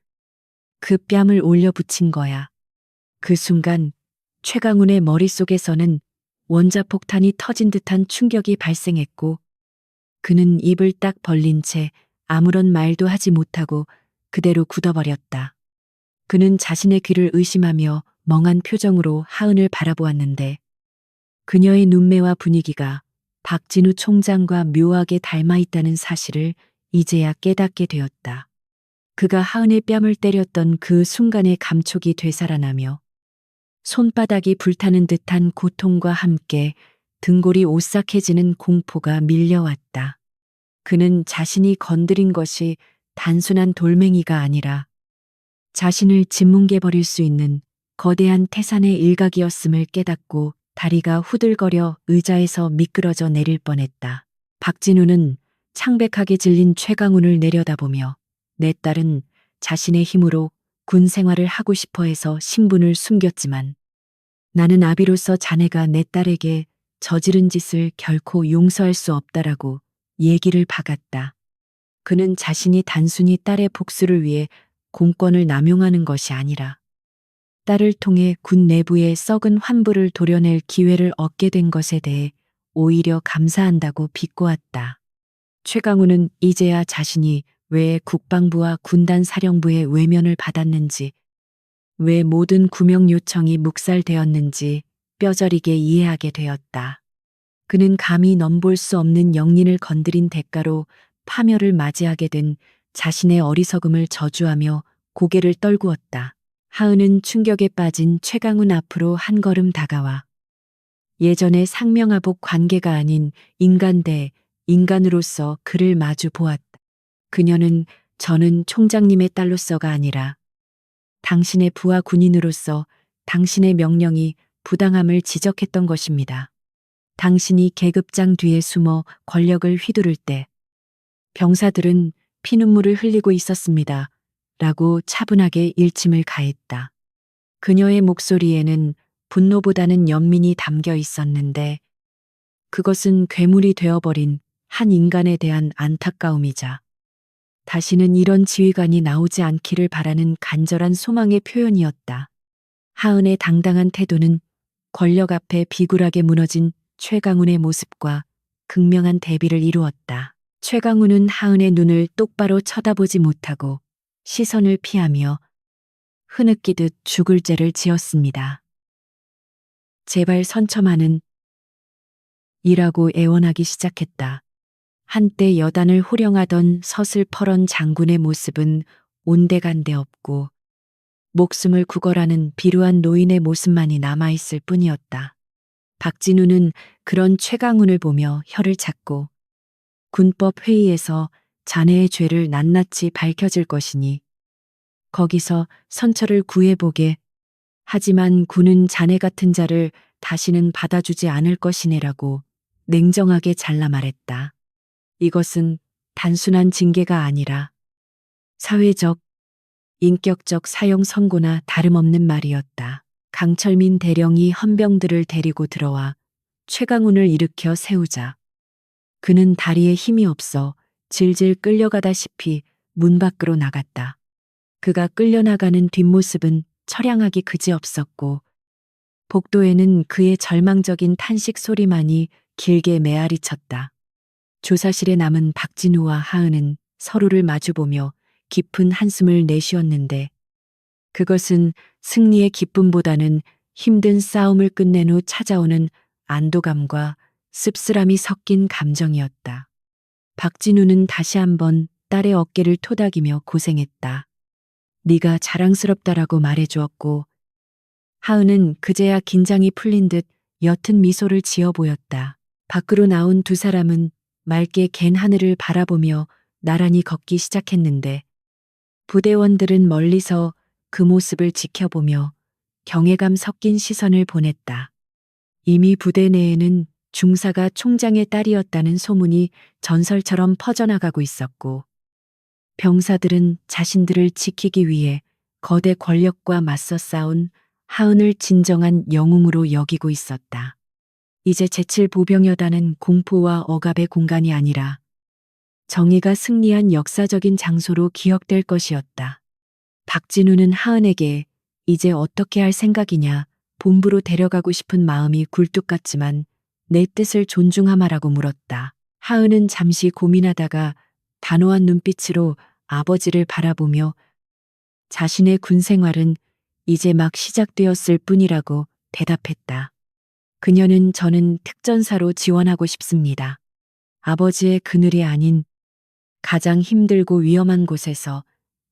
그 뺨을 올려붙인 거야. 그 순간 최강훈의 머릿속에서는 원자폭탄이 터진 듯한 충격이 발생했고 그는 입을 딱 벌린 채 아무런 말도 하지 못하고 그대로 굳어버렸다. 그는 자신의 귀를 의심하며 멍한 표정으로 하은을 바라보았는데 그녀의 눈매와 분위기가 박진우 총장과 묘하게 닮아 있다는 사실을 이제야 깨닫게 되었다. 그가 하은의 뺨을 때렸던 그 순간의 감촉이 되살아나며 손바닥이 불타는 듯한 고통과 함께 등골이 오싹해지는 공포가 밀려왔다. 그는 자신이 건드린 것이 단순한 돌멩이가 아니라 자신을 짓뭉개버릴 수 있는 거대한 태산의 일각이었음을 깨닫고 다리가 후들거려 의자에서 미끄러져 내릴 뻔했다. 박진우는 창백하게 질린 최강훈을 내려다보며 내 딸은 자신의 힘으로 군 생활을 하고 싶어 해서 신분을 숨겼지만 나는 아비로서 자네가 내 딸에게 저지른 짓을 결코 용서할 수 없다라고 얘기를 박았다. 그는 자신이 단순히 딸의 복수를 위해 공권을 남용하는 것이 아니라 딸을 통해 군 내부의 썩은 환부를 도려낼 기회를 얻게 된 것에 대해 오히려 감사한다고 비꼬았다. 최강훈은 이제야 자신이 왜 국방부와 군단 사령부의 외면을 받았는지, 왜 모든 구명 요청이 묵살되었는지 뼈저리게 이해하게 되었다. 그는 감히 넘볼 수 없는 영린을 건드린 대가로 파멸을 맞이하게 된 자신의 어리석음을 저주하며 고개를 떨구었다. 하은은 충격에 빠진 최강훈 앞으로 한 걸음 다가와 예전의 상명하복 관계가 아닌 인간 대 인간으로서 그를 마주 보았다. 그녀는 저는 총장님의 딸로서가 아니라 당신의 부하 군인으로서 당신의 명령이 부당함을 지적했던 것입니다. 당신이 계급장 뒤에 숨어 권력을 휘두를 때 병사들은 피눈물을 흘리고 있었습니다. 라고 차분하게 일침을 가했다. 그녀의 목소리에는 분노보다는 연민이 담겨 있었는데 그것은 괴물이 되어버린 한 인간에 대한 안타까움이자 다시는 이런 지휘관이 나오지 않기를 바라는 간절한 소망의 표현이었다. 하은의 당당한 태도는 권력 앞에 비굴하게 무너진 최강훈의 모습과 극명한 대비를 이루었다. 최강훈은 하은의 눈을 똑바로 쳐다보지 못하고 시선을 피하며 흐느끼듯 죽을 죄를 지었습니다. 제발 선처만은 이라고 애원하기 시작했다. 한때 여단을 호령하던 서슬퍼런 장군의 모습은 온데간데 없고 목숨을 구걸하는 비루한 노인의 모습만이 남아있을 뿐이었다. 박진우는 그런 최강훈을 보며 혀를 찼고 군법 회의에서 자네의 죄를 낱낱이 밝혀질 것이니 거기서 선처를 구해보게. 하지만 군은 자네 같은 자를 다시는 받아주지 않을 것이네라고 냉정하게 잘라 말했다. 이것은 단순한 징계가 아니라 사회적, 인격적 사형 선고나 다름없는 말이었다. 강철민 대령이 헌병들을 데리고 들어와 최강훈을 일으켜 세우자 그는 다리에 힘이 없어 질질 끌려가다시피 문 밖으로 나갔다. 그가 끌려나가는 뒷모습은 처량하기 그지없었고 복도에는 그의 절망적인 탄식 소리만이 길게 메아리쳤다. 조사실에 남은 박진우와 하은은 서로를 마주보며 깊은 한숨을 내쉬었는데 그것은 승리의 기쁨보다는 힘든 싸움을 끝낸 후 찾아오는 안도감과 씁쓸함이 섞인 감정이었다. 박진우는 다시 한번 딸의 어깨를 토닥이며 고생했다. 네가 자랑스럽다라고 말해주었고 하은은 그제야 긴장이 풀린 듯 옅은 미소를 지어 보였다. 밖으로 나온 두 사람은 맑게 갠 하늘을 바라보며 나란히 걷기 시작했는데 부대원들은 멀리서 그 모습을 지켜보며 경외감 섞인 시선을 보냈다. 이미 부대 내에는 중사가 총장의 딸이었다는 소문이 전설처럼 퍼져나가고 있었고 병사들은 자신들을 지키기 위해 거대 권력과 맞서 싸운 하은을 진정한 영웅으로 여기고 있었다. 이제 제7보병여단은 공포와 억압의 공간이 아니라 정의가 승리한 역사적인 장소로 기억될 것이었다. 박진우는 하은에게 이제 어떻게 할 생각이냐, 본부로 데려가고 싶은 마음이 굴뚝 같지만 내 뜻을 존중하마라고 물었다. 하은은 잠시 고민하다가 단호한 눈빛으로 아버지를 바라보며 자신의 군 생활은 이제 막 시작되었을 뿐이라고 대답했다. 그녀는 저는 특전사로 지원하고 싶습니다. 아버지의 그늘이 아닌 가장 힘들고 위험한 곳에서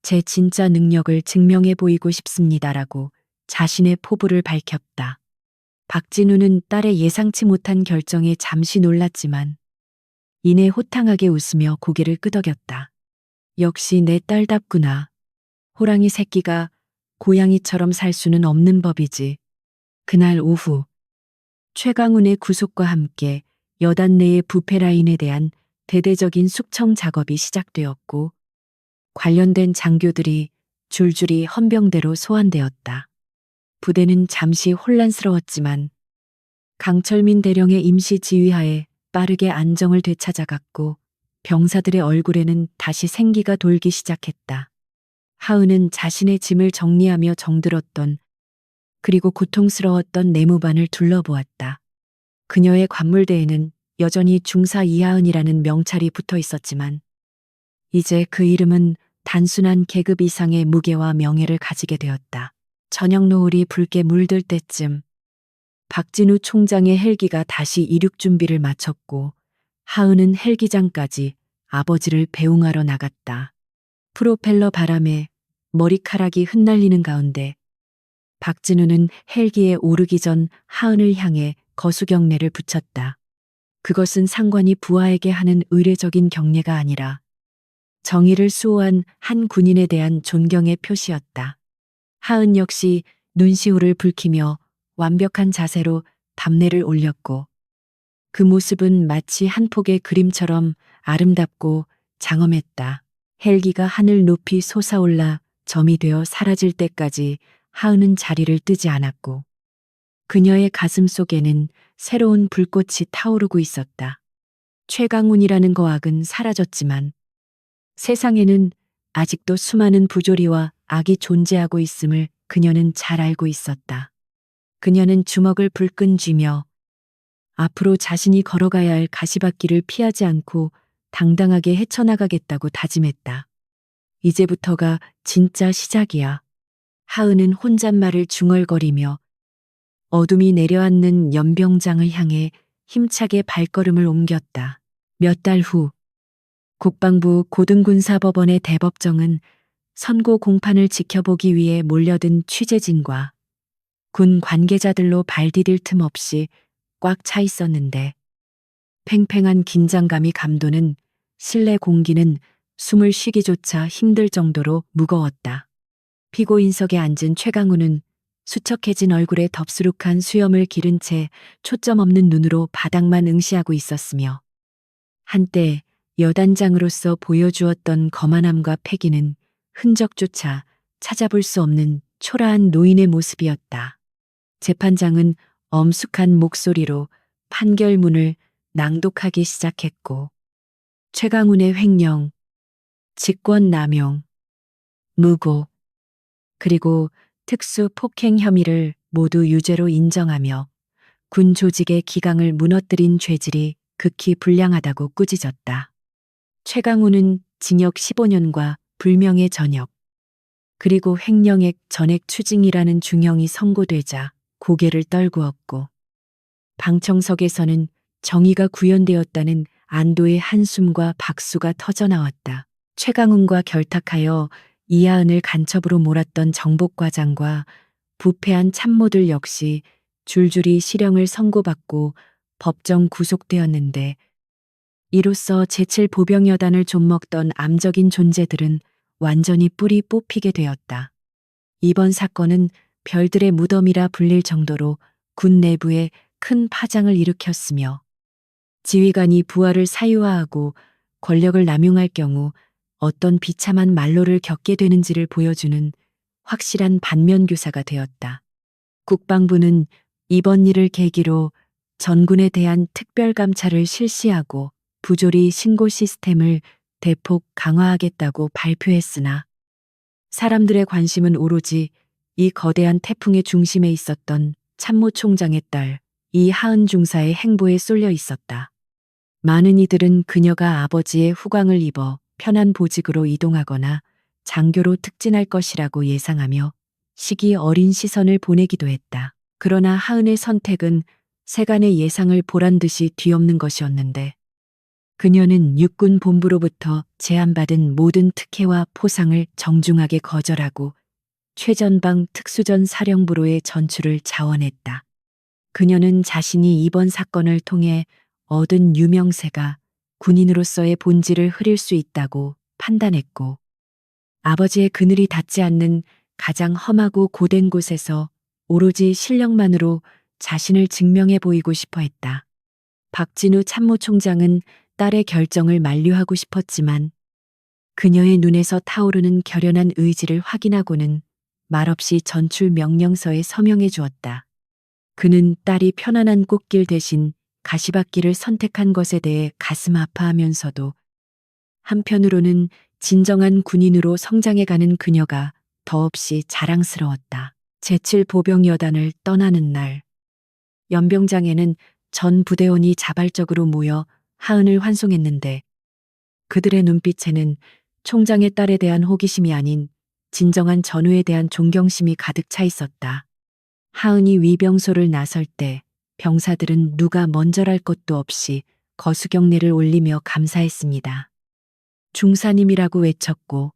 제 진짜 능력을 증명해 보이고 싶습니다라고 자신의 포부를 밝혔다. 박진우는 딸의 예상치 못한 결정에 잠시 놀랐지만 이내 호탕하게 웃으며 고개를 끄덕였다. 역시 내 딸답구나. 호랑이 새끼가 고양이처럼 살 수는 없는 법이지. 그날 오후 최강훈의 구속과 함께 여단 내의 부패 라인에 대한 대대적인 숙청 작업이 시작되었고 관련된 장교들이 줄줄이 헌병대로 소환되었다. 부대는 잠시 혼란스러웠지만 강철민 대령의 임시 지휘하에 빠르게 안정을 되찾아갔고 병사들의 얼굴에는 다시 생기가 돌기 시작했다. 하은은 자신의 짐을 정리하며 정들었던 그리고 고통스러웠던 내무반을 둘러보았다. 그녀의 관물대에는 여전히 중사 이하은이라는 명찰이 붙어 있었지만 이제 그 이름은 단순한 계급 이상의 무게와 명예를 가지게 되었다. 저녁 노을이 붉게 물들 때쯤 박진우 총장의 헬기가 다시 이륙 준비를 마쳤고 하은은 헬기장까지 아버지를 배웅하러 나갔다. 프로펠러 바람에 머리카락이 흩날리는 가운데 박진우는 헬기에 오르기 전 하은을 향해 거수 경례를 붙였다. 그것은 상관이 부하에게 하는 의례적인 경례가 아니라 정의를 수호한 한 군인에 대한 존경의 표시였다. 하은 역시 눈시울을 붉히며 완벽한 자세로 답례를 올렸고 그 모습은 마치 한 폭의 그림처럼 아름답고 장엄했다. 헬기가 하늘 높이 솟아올라 점이 되어 사라질 때까지 하은은 자리를 뜨지 않았고 그녀의 가슴 속에는 새로운 불꽃이 타오르고 있었다. 최강훈이라는 거악은 사라졌지만 세상에는 아직도 수많은 부조리와 악이 존재하고 있음을 그녀는 잘 알고 있었다. 그녀는 주먹을 불끈 쥐며 앞으로 자신이 걸어가야 할 가시밭길을 피하지 않고 당당하게 헤쳐나가겠다고 다짐했다. 이제부터가 진짜 시작이야. 하은은 혼잣말을 중얼거리며 어둠이 내려앉는 연병장을 향해 힘차게 발걸음을 옮겼다. 몇 달 후 국방부 고등군사법원의 대법정은 선고 공판을 지켜보기 위해 몰려든 취재진과 군 관계자들로 발디딜 틈 없이 꽉 차 있었는데 팽팽한 긴장감이 감도는 실내 공기는 숨을 쉬기조차 힘들 정도로 무거웠다. 피고인석에 앉은 최강우는 수척해진 얼굴에 덥수룩한 수염을 기른 채 초점 없는 눈으로 바닥만 응시하고 있었으며 한때 여단장으로서 보여주었던 거만함과 패기는 흔적조차 찾아볼 수 없는 초라한 노인의 모습이었다. 재판장은 엄숙한 목소리로 판결문을 낭독하기 시작했고 최강훈의 횡령, 직권남용, 무고, 그리고 특수 폭행 혐의를 모두 유죄로 인정하며 군 조직의 기강을 무너뜨린 죄질이 극히 불량하다고 꾸짖었다. 최강훈은 징역 15년과 불명예 전역, 그리고 횡령액 전액 추징이라는 중형이 선고되자 고개를 떨구었고 방청석에서는 정의가 구현되었다는 안도의 한숨과 박수가 터져나왔다. 최강훈과 결탁하여 이하은을 간첩으로 몰았던 정복과장과 부패한 참모들 역시 줄줄이 실형을 선고받고 법정 구속되었는데 이로써 제7보병여단을 좀먹던 암적인 존재들은 완전히 뿌리 뽑히게 되었다. 이번 사건은 별들의 무덤이라 불릴 정도로 군 내부에 큰 파장을 일으켰으며 지휘관이 부하를 사유화하고 권력을 남용할 경우 어떤 비참한 말로를 겪게 되는지를 보여주는 확실한 반면교사가 되었다. 국방부는 이번 일을 계기로 전군에 대한 특별감찰을 실시하고 부조리 신고 시스템을 대폭 강화하겠다고 발표했으나 사람들의 관심은 오로지 이 거대한 태풍의 중심에 있었던 참모총장의 딸 이하은 중사의 행보에 쏠려 있었다. 많은 이들은 그녀가 아버지의 후광을 입어 편한 보직으로 이동하거나 장교로 특진할 것이라고 예상하며 시기 어린 시선을 보내기도 했다. 그러나 하은의 선택은 세간의 예상을 보란 듯이 뒤엎는 것이었는데 그녀는 육군 본부로부터 제안받은 모든 특혜와 포상을 정중하게 거절하고 최전방 특수전 사령부로의 전출을 자원했다. 그녀는 자신이 이번 사건을 통해 얻은 유명세가 군인으로서의 본질을 흐릴 수 있다고 판단했고 아버지의 그늘이 닿지 않는 가장 험하고 고된 곳에서 오로지 실력만으로 자신을 증명해 보이고 싶어 했다. 박진우 참모총장은 딸의 결정을 만류하고 싶었지만 그녀의 눈에서 타오르는 결연한 의지를 확인하고는 말없이 전출 명령서에 서명해 주었다. 그는 딸이 편안한 꽃길 대신 가시밭길을 선택한 것에 대해 가슴 아파하면서도 한편으로는 진정한 군인으로 성장해가는 그녀가 더없이 자랑스러웠다. 제7보병여단을 떠나는 날 연병장에는 전 부대원이 자발적으로 모여 하은을 환송했는데 그들의 눈빛에는 총장의 딸에 대한 호기심이 아닌 진정한 전우에 대한 존경심이 가득 차 있었다. 하은이 위병소를 나설 때 병사들은 누가 먼저랄 것도 없이 거수경례를 올리며 감사했습니다. 중사님이라고 외쳤고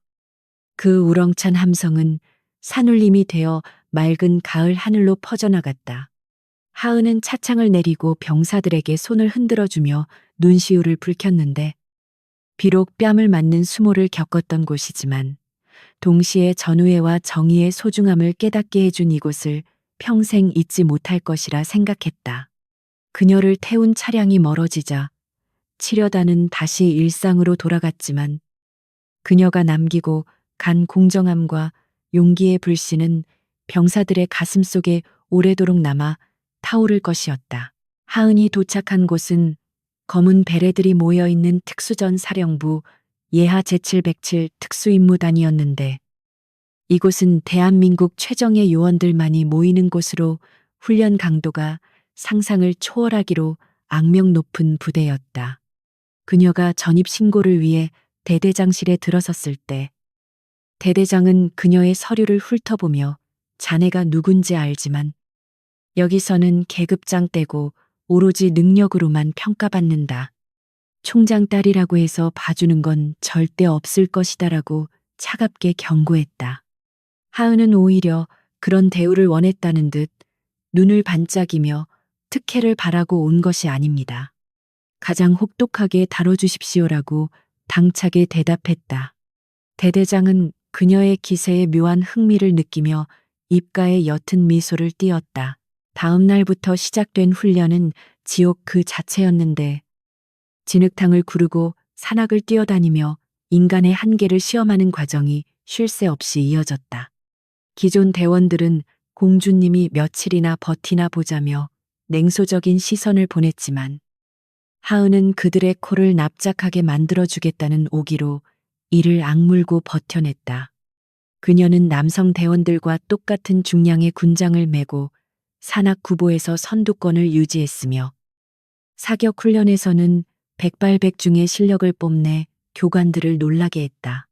그 우렁찬 함성은 산울림이 되어 맑은 가을 하늘로 퍼져나갔다. 하은은 차창을 내리고 병사들에게 손을 흔들어주며 눈시울을 붉혔는데 비록 뺨을 맞는 수모를 겪었던 곳이지만 동시에 전우애와 정의의 소중함을 깨닫게 해준 이곳을 평생 잊지 못할 것이라 생각했다. 그녀를 태운 차량이 멀어지자 치려다는 다시 일상으로 돌아갔지만 그녀가 남기고 간 공정함과 용기의 불씨는 병사들의 가슴 속에 오래도록 남아 타오를 것이었다. 하은이 도착한 곳은 검은 베레들이 모여있는 특수전 사령부 예하 제707 특수임무단이었는데 이곳은 대한민국 최정예 요원들만이 모이는 곳으로 훈련 강도가 상상을 초월하기로 악명 높은 부대였다. 그녀가 전입 신고를 위해 대대장실에 들어섰을 때 대대장은 그녀의 서류를 훑어보며 자네가 누군지 알지만 여기서는 계급장 떼고 오로지 능력으로만 평가받는다. 총장 딸이라고 해서 봐주는 건 절대 없을 것이다라고 차갑게 경고했다. 하은은 오히려 그런 대우를 원했다는 듯 눈을 반짝이며 특혜를 바라고 온 것이 아닙니다. 가장 혹독하게 다뤄주십시오라고 당차게 대답했다. 대대장은 그녀의 기세에 묘한 흥미를 느끼며 입가에 옅은 미소를 띄었다. 다음 날부터 시작된 훈련은 지옥 그 자체였는데 진흙탕을 구르고 산악을 뛰어다니며 인간의 한계를 시험하는 과정이 쉴 새 없이 이어졌다. 기존 대원들은 공주님이 며칠이나 버티나 보자며 냉소적인 시선을 보냈지만 하은은 그들의 코를 납작하게 만들어주겠다는 오기로 이를 악물고 버텨냈다. 그녀는 남성 대원들과 똑같은 중량의 군장을 메고 산악 구보에서 선두권을 유지했으며 사격 훈련에서는 백발백중의 실력을 뽐내 교관들을 놀라게 했다.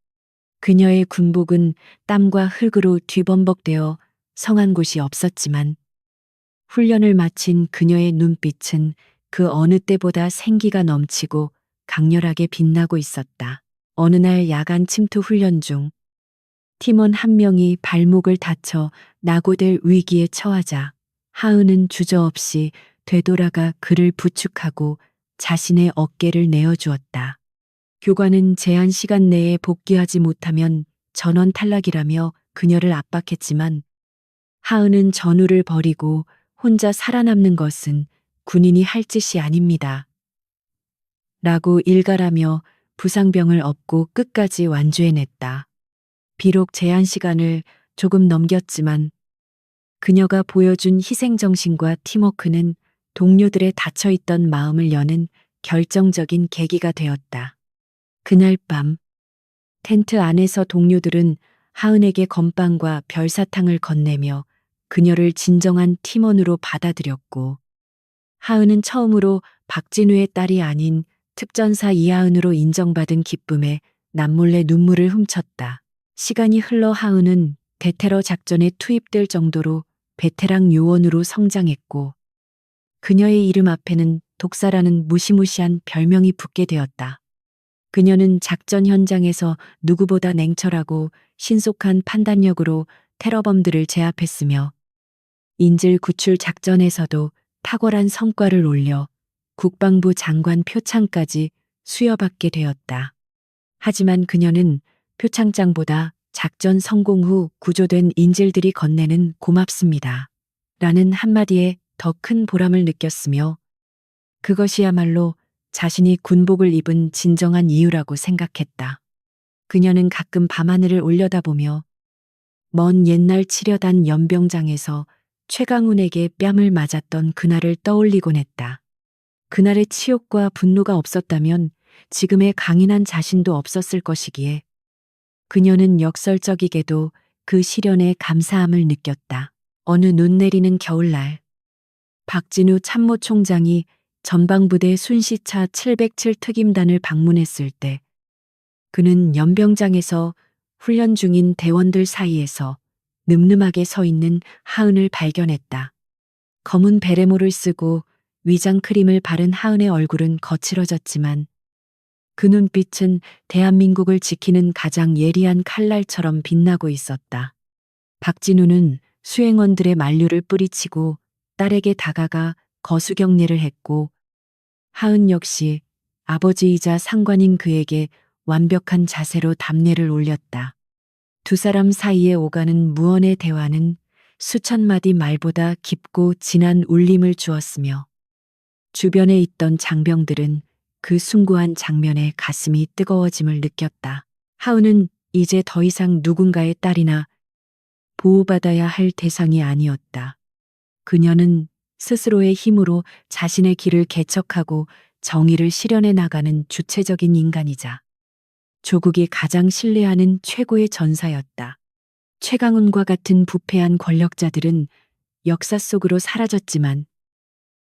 그녀의 군복은 땀과 흙으로 뒤범벅되어 성한 곳이 없었지만 훈련을 마친 그녀의 눈빛은 그 어느 때보다 생기가 넘치고 강렬하게 빛나고 있었다. 어느 날 야간 침투 훈련 중 팀원 한 명이 발목을 다쳐 낙오될 위기에 처하자 하은은 주저없이 되돌아가 그를 부축하고 자신의 어깨를 내어주었다. 교관은 제한 시간 내에 복귀하지 못하면 전원 탈락이라며 그녀를 압박했지만 하은은 전우를 버리고 혼자 살아남는 것은 군인이 할 짓이 아닙니다. 라고 일갈하며 부상병을 업고 끝까지 완주해냈다. 비록 제한 시간을 조금 넘겼지만 그녀가 보여준 희생정신과 팀워크는 동료들의 닫혀있던 마음을 여는 결정적인 계기가 되었다. 그날 밤 텐트 안에서 동료들은 하은에게 건빵과 별사탕을 건네며 그녀를 진정한 팀원으로 받아들였고 하은은 처음으로 박진우의 딸이 아닌 특전사 이하은으로 인정받은 기쁨에 남몰래 눈물을 훔쳤다. 시간이 흘러 하은은 대테러 작전에 투입될 정도로 베테랑 요원으로 성장했고 그녀의 이름 앞에는 독사라는 무시무시한 별명이 붙게 되었다. 그녀는 작전 현장에서 누구보다 냉철하고 신속한 판단력으로 테러범들을 제압했으며 인질 구출 작전에서도 탁월한 성과를 올려 국방부 장관 표창까지 수여받게 되었다. 하지만 그녀는 표창장보다 작전 성공 후 구조된 인질들이 건네는 고맙습니다. 라는 한마디에 더 큰 보람을 느꼈으며 그것이야말로 자신이 군복을 입은 진정한 이유라고 생각했다. 그녀는 가끔 밤하늘을 올려다보며 먼 옛날 치려단 연병장에서 최강훈에게 뺨을 맞았던 그날을 떠올리곤 했다. 그날의 치욕과 분노가 없었다면 지금의 강인한 자신도 없었을 것이기에 그녀는 역설적이게도 그 시련에 감사함을 느꼈다. 어느 눈 내리는 겨울날 박진우 참모총장이 전방부대 순시차 707 특임단을 방문했을 때 그는 연병장에서 훈련 중인 대원들 사이에서 늠름하게 서 있는 하은을 발견했다. 검은 베레모를 쓰고 위장 크림을 바른 하은의 얼굴은 거칠어졌지만 그 눈빛은 대한민국을 지키는 가장 예리한 칼날처럼 빛나고 있었다. 박진우는 수행원들의 만류를 뿌리치고 딸에게 다가가 거수경례를 했고 하은 역시 아버지이자 상관인 그에게 완벽한 자세로 답례를 올렸다. 두 사람 사이에 오가는 무언의 대화는 수천 마디 말보다 깊고 진한 울림을 주었으며 주변에 있던 장병들은 그 숭고한 장면에 가슴이 뜨거워짐을 느꼈다. 하은은 이제 더 이상 누군가의 딸이나 보호받아야 할 대상이 아니었다. 그녀는 스스로의 힘으로 자신의 길을 개척하고 정의를 실현해 나가는 주체적인 인간이자 조국이 가장 신뢰하는 최고의 전사였다. 최강훈과 같은 부패한 권력자들은 역사 속으로 사라졌지만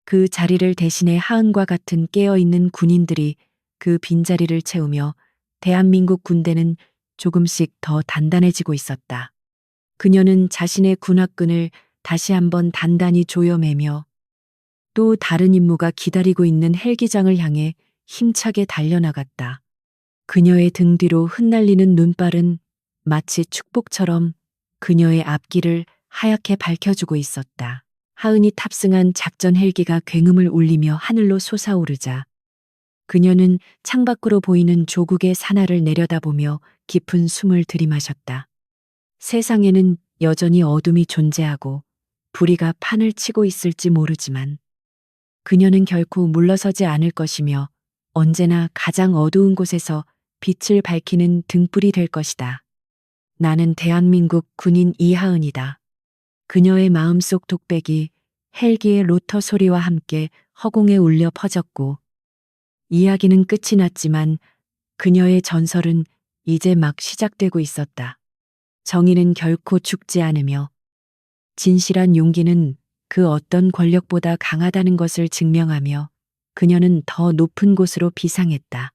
그 자리를 대신해 하은과 같은 깨어있는 군인들이 그 빈자리를 채우며 대한민국 군대는 조금씩 더 단단해지고 있었다. 그녀는 자신의 군화끈을 다시 한번 단단히 조여매며 또 다른 임무가 기다리고 있는 헬기장을 향해 힘차게 달려나갔다. 그녀의 등 뒤로 흩날리는 눈발은 마치 축복처럼 그녀의 앞길을 하얗게 밝혀주고 있었다. 하은이 탑승한 작전 헬기가 굉음을 울리며 하늘로 솟아오르자 그녀는 창밖으로 보이는 조국의 산하를 내려다보며 깊은 숨을 들이마셨다. 세상에는 여전히 어둠이 존재하고 불의가 판을 치고 있을지 모르지만 그녀는 결코 물러서지 않을 것이며 언제나 가장 어두운 곳에서 빛을 밝히는 등불이 될 것이다. 나는 대한민국 군인 이하은이다. 그녀의 마음속 독백이 헬기의 로터 소리와 함께 허공에 울려 퍼졌고 이야기는 끝이 났지만 그녀의 전설은 이제 막 시작되고 있었다. 정의는 결코 죽지 않으며 진실한 용기는 그 어떤 권력보다 강하다는 것을 증명하며 그녀는 더 높은 곳으로 비상했다.